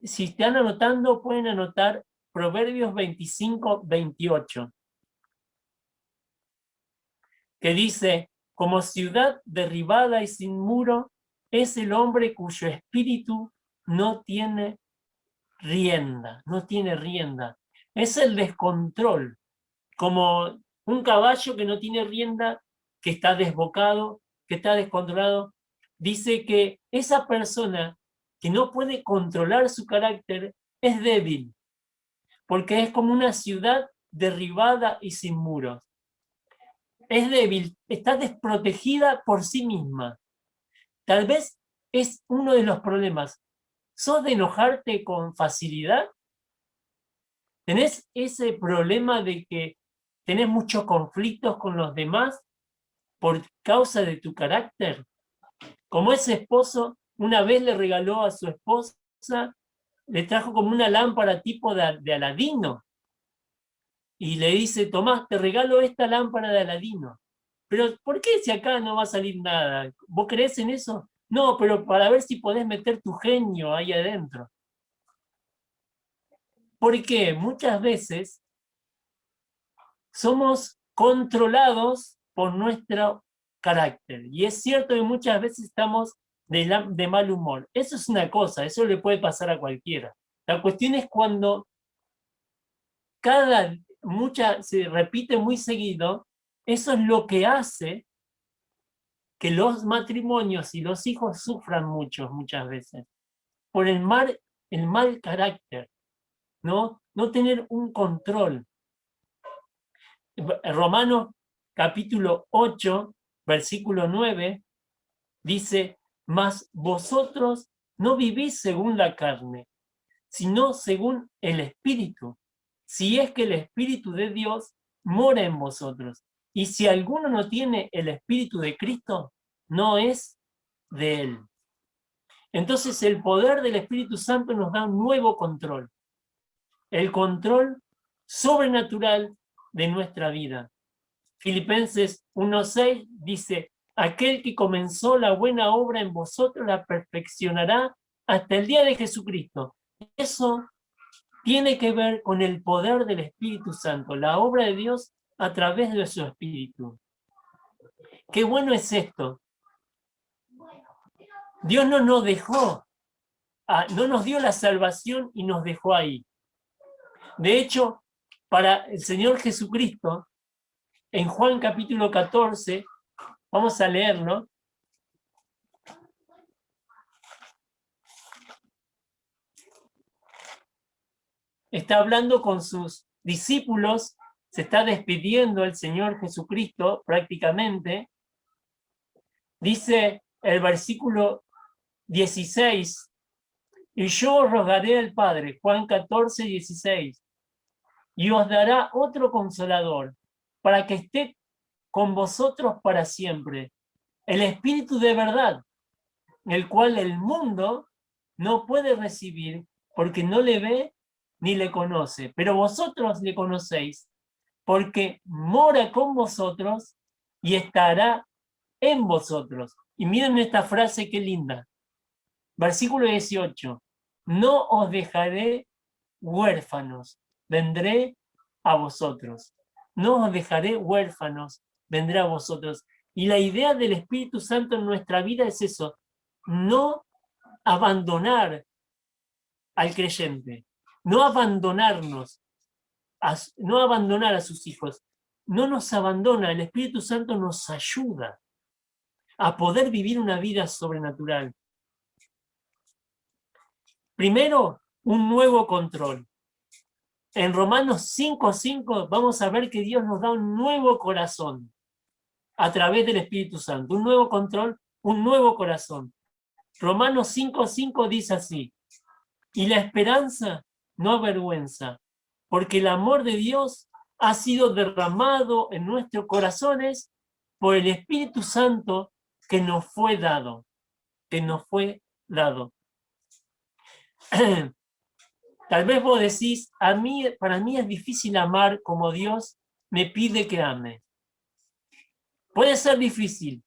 Si están anotando, pueden anotar Proverbios 25-28, que dice, como ciudad derribada y sin muro, es el hombre cuyo espíritu no tiene rienda, no tiene rienda. Es el descontrol, como un caballo que no tiene rienda, que está desbocado, que está descontrolado. Dice que esa persona que no puede controlar su carácter es débil, porque es como una ciudad derribada y sin muros. Es débil, está desprotegida por sí misma. Tal vez es uno de los problemas. ¿Sos de enojarte con facilidad? ¿Tenés ese problema de que tenés muchos conflictos con los demás por causa de tu carácter? Como ese esposo una vez le regaló a su esposa, le trajo como una lámpara tipo de Aladino. Y le dice, Tomás, te regalo esta lámpara de Aladino. Pero ¿por qué si acá no va a salir nada? ¿Vos creés en eso? No, pero para ver si podés meter tu genio ahí adentro. Porque muchas veces somos controlados por nuestro carácter. Y es cierto que muchas veces estamos de mal humor. Eso es una cosa, eso le puede pasar a cualquiera. La cuestión es cuando se repite muy seguido, eso es lo que hace que los matrimonios y los hijos sufran muchas veces, por el mal carácter, ¿no? No tener un control. Romanos capítulo 8, versículo 9, dice, mas vosotros no vivís según la carne, sino según el Espíritu, si es que el Espíritu de Dios mora en vosotros. Y si alguno no tiene el Espíritu de Cristo, no es de él. Entonces el poder del Espíritu Santo nos da un nuevo control, el control sobrenatural de nuestra vida. Filipenses 1:6 dice, aquel que comenzó la buena obra en vosotros la perfeccionará hasta el día de Jesucristo. Eso tiene que ver con el poder del Espíritu Santo, la obra de Dios a través de su Espíritu. Qué bueno es esto. Dios no nos dejó, no nos dio la salvación y nos dejó ahí. De hecho, para el Señor Jesucristo, en Juan capítulo 14, vamos a leerlo. Está hablando con sus discípulos, se está despidiendo el Señor Jesucristo prácticamente. Dice el versículo 16, y yo os rogaré al Padre, Juan 14, 16, y os dará otro consolador, para que esté con vosotros para siempre, el Espíritu de verdad, el cual el mundo no puede recibir, porque no le ve ni le conoce, pero vosotros le conocéis, porque mora con vosotros y estará en vosotros. Y miren esta frase qué linda. Versículo 18. No os dejaré huérfanos, vendré a vosotros. No os dejaré huérfanos, vendré a vosotros. Y la idea del Espíritu Santo en nuestra vida es eso, no abandonar al creyente, no abandonarnos, no abandonar a sus hijos. No nos abandona, el Espíritu Santo nos ayuda a poder vivir una vida sobrenatural. Primero, un nuevo control. En Romanos 5:5 vamos a ver que Dios nos da un nuevo corazón a través del Espíritu Santo, un nuevo control, un nuevo corazón. Romanos 5:5 dice así: y la esperanza no avergüenza, porque el amor de Dios ha sido derramado en nuestros corazones por el Espíritu Santo que nos fue dado, Tal vez vos decís, para mí es difícil amar como Dios me pide que ame. Puede ser difícil,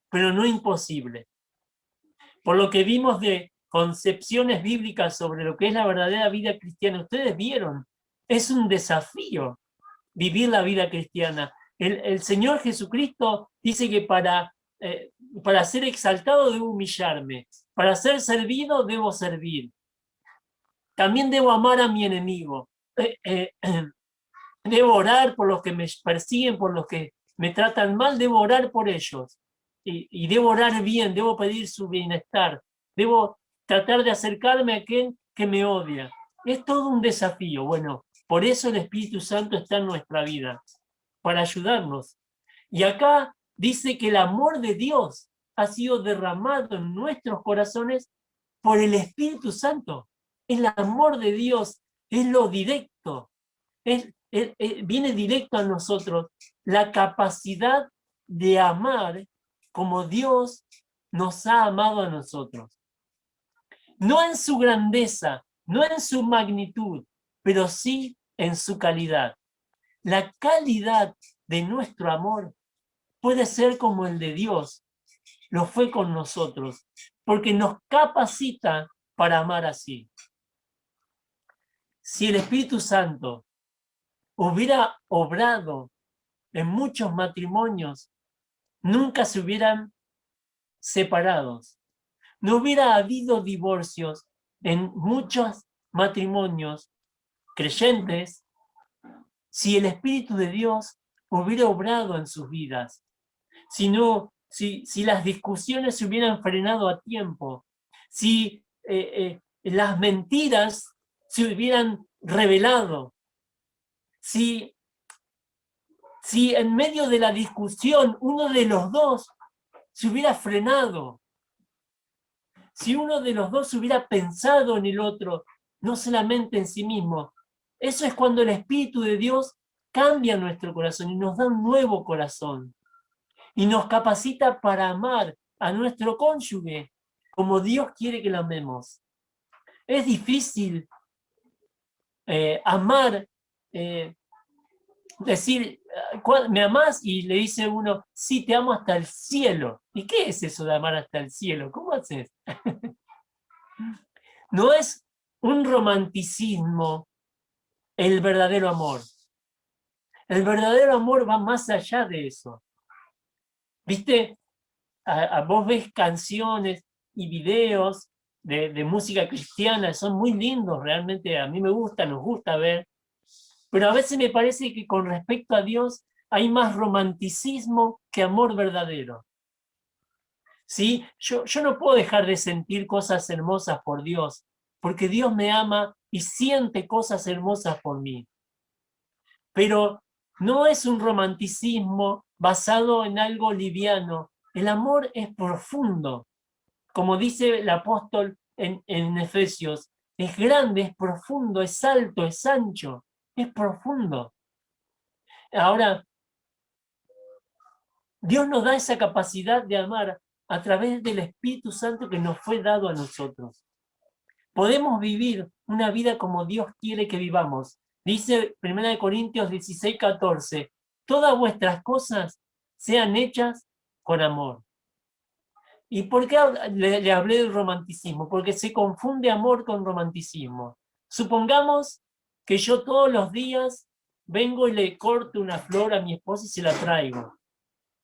pero no imposible. Por lo que vimos de concepciones bíblicas sobre lo que es la verdadera vida cristiana, ustedes vieron, es un desafío vivir la vida cristiana. El Señor Jesucristo dice que para ser exaltado debo humillarme, para ser servido debo servir. También debo amar a mi enemigo. Debo orar por los que me persiguen, por los que me tratan mal, debo orar por ellos. Y debo orar bien, debo pedir su bienestar. Debo tratar de acercarme a aquel que me odia. Es todo un desafío. Bueno, por eso el Espíritu Santo está en nuestra vida, para ayudarnos. Y acá dice que el amor de Dios ha sido derramado en nuestros corazones por el Espíritu Santo. El amor de Dios es lo directo, viene directo a nosotros, la capacidad de amar como Dios nos ha amado a nosotros. No en su grandeza, no en su magnitud, pero sí en su calidad. La calidad de nuestro amor puede ser como el de Dios, lo fue con nosotros, porque nos capacita para amar así. Si el Espíritu Santo hubiera obrado en muchos matrimonios, nunca se hubieran separado. No hubiera habido divorcios en muchos matrimonios creyentes si el Espíritu de Dios hubiera obrado en sus vidas. Si las discusiones se hubieran frenado a tiempo, si las mentiras se hubieran revelado, si en medio de la discusión uno de los dos se hubiera frenado, si uno de los dos hubiera pensado en el otro, no solamente en sí mismo, eso es cuando el Espíritu de Dios cambia nuestro corazón y nos da un nuevo corazón y nos capacita para amar a nuestro cónyuge como Dios quiere que lo amemos. Es difícil amar, decir, ¿me amás? Y le dice uno, sí, te amo hasta el cielo. ¿Y qué es eso de amar hasta el cielo? ¿Cómo haces? No es un romanticismo el verdadero amor. El verdadero amor va más allá de eso. ¿Viste? Vos ves canciones y videos de música cristiana, son muy lindos, realmente a mí me gusta, nos gusta ver, pero a veces me parece que con respecto a Dios hay más romanticismo que amor verdadero. ¿Sí? Yo no puedo dejar de sentir cosas hermosas por Dios, porque Dios me ama y siente cosas hermosas por mí. Pero no es un romanticismo basado en algo liviano. El amor es profundo. Como dice el apóstol en Efesios, es grande, es profundo, es alto, es ancho, es profundo. Ahora, Dios nos da esa capacidad de amar a través del Espíritu Santo que nos fue dado a nosotros. Podemos vivir una vida como Dios quiere que vivamos. Dice 1 Corintios 16:14, todas vuestras cosas sean hechas con amor. ¿Y por qué le hablé del romanticismo? Porque se confunde amor con romanticismo. Supongamos que yo todos los días vengo y le corto una flor a mi esposa y se la traigo.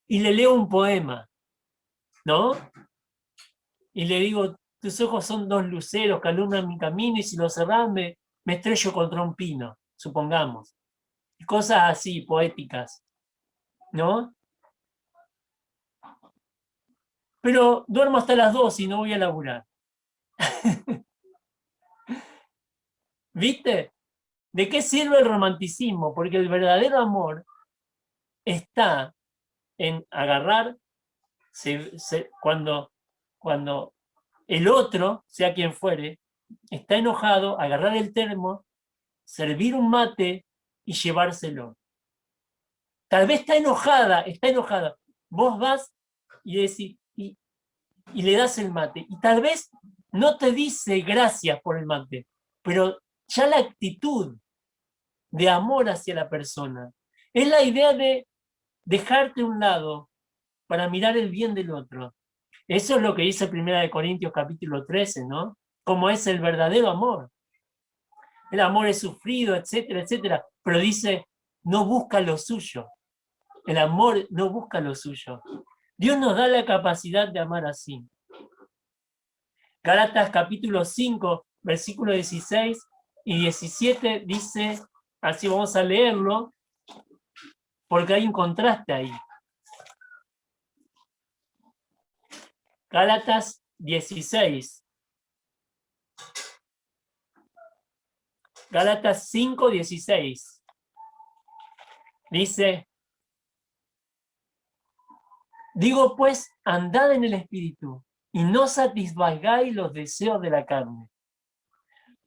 Y le leo un poema, ¿no? Y le digo, tus ojos son dos luceros que alumbran mi camino y si los cerrás me estrello contra un pino, supongamos. Cosas así, poéticas, ¿no? Pero duermo hasta las 2 y no voy a laburar. ¿Viste? ¿De qué sirve el romanticismo? Porque el verdadero amor está en agarrar, cuando el otro, sea quien fuere, está enojado, agarrar el termo, servir un mate y llevárselo. Tal vez está enojada. Vos vas y decís, y le das el mate. Y tal vez no te dice gracias por el mate, pero ya la actitud de amor hacia la persona es la idea de dejarte a un lado para mirar el bien del otro. Eso es lo que dice 1 Corintios capítulo 13, ¿no? Como es el verdadero amor. El amor es sufrido, etcétera, etcétera. Pero dice, no busca lo suyo. El amor no busca lo suyo. Dios nos da la capacidad de amar así. Gálatas capítulo 5, versículo 16 y 17 dice, así vamos a leerlo, porque hay un contraste ahí. Gálatas 16. Gálatas 5, 16. Dice, digo pues, andad en el Espíritu y no satisfagáis los deseos de la carne.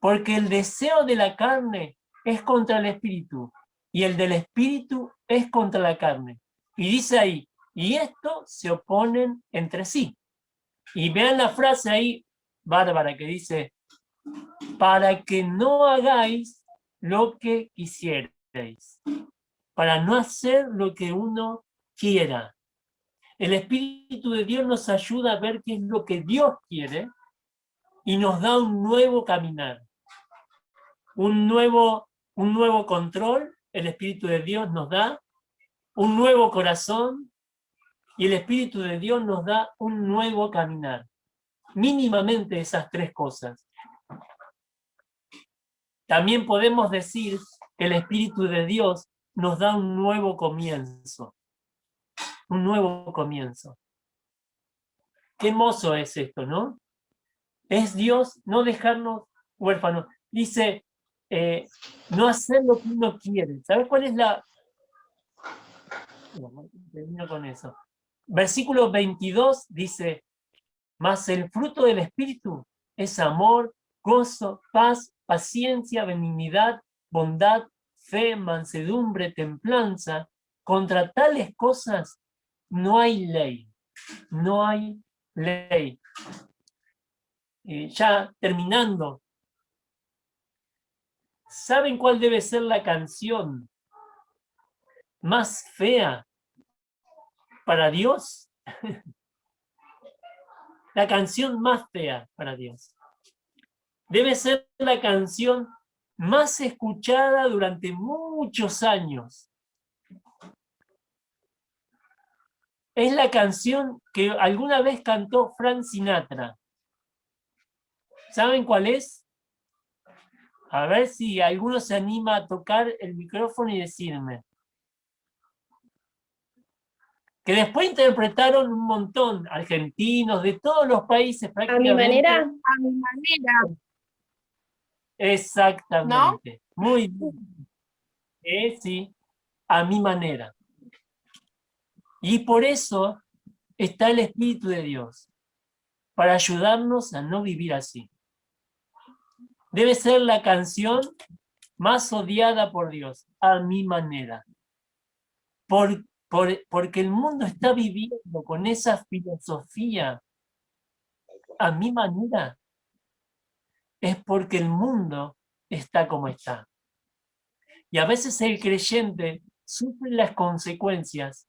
Porque el deseo de la carne es contra el Espíritu y el del Espíritu es contra la carne. Y dice ahí, y estos se oponen entre sí. Y vean la frase ahí, bárbara, que dice, para que no hagáis lo que quisierais, para no hacer lo que uno quiera. El Espíritu de Dios nos ayuda a ver qué es lo que Dios quiere y nos da un nuevo caminar, un nuevo control. El Espíritu de Dios nos da un nuevo corazón y el Espíritu de Dios nos da un nuevo caminar. Mínimamente esas tres cosas. También podemos decir que el Espíritu de Dios nos da un nuevo comienzo. Un nuevo comienzo. Qué hermoso es esto, ¿no? Es Dios no dejarnos huérfanos. Dice, no hacer lo que uno quiere. ¿Sabes cuál es la...? Termino con eso. Versículo 22 dice, mas el fruto del Espíritu es amor, gozo, paz, paciencia, benignidad, bondad, fe, mansedumbre, templanza. Contra tales cosas no hay ley. No hay ley. Ya terminando, ¿saben cuál debe ser la canción más fea para Dios? La canción más fea para Dios. Debe ser la canción más escuchada durante muchos años. Es la canción que alguna vez cantó Frank Sinatra. ¿Saben cuál es? A ver si alguno se anima a tocar el micrófono y decirme. Que después interpretaron un montón, argentinos, de todos los países prácticamente. A mi manera. A mi manera. Exactamente. ¿No? Muy bien. Sí, a mi manera. Y por eso está el Espíritu de Dios, para ayudarnos a no vivir así. Debe ser la canción más odiada por Dios, a mi manera. Porque el mundo está viviendo con esa filosofía, a mi manera, es porque el mundo está como está. Y a veces el creyente sufre las consecuencias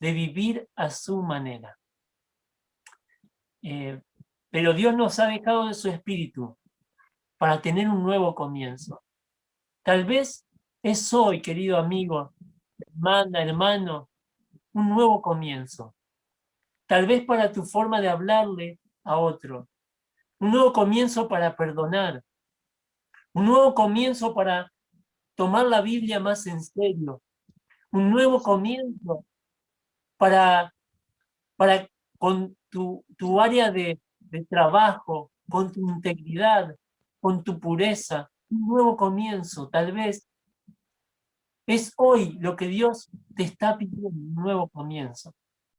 de vivir a su manera. pero Dios nos ha dejado de su espíritu para tener un nuevo comienzo. Tal vez es hoy, querido amigo, hermana, hermano, un nuevo comienzo. Tal vez para tu forma de hablarle a otro. Un nuevo comienzo para perdonar. Un nuevo comienzo para tomar la Biblia más en serio. Un nuevo comienzo para con tu área de trabajo, con tu integridad, con tu pureza. Un nuevo comienzo, tal vez es hoy lo que Dios te está pidiendo, un nuevo comienzo.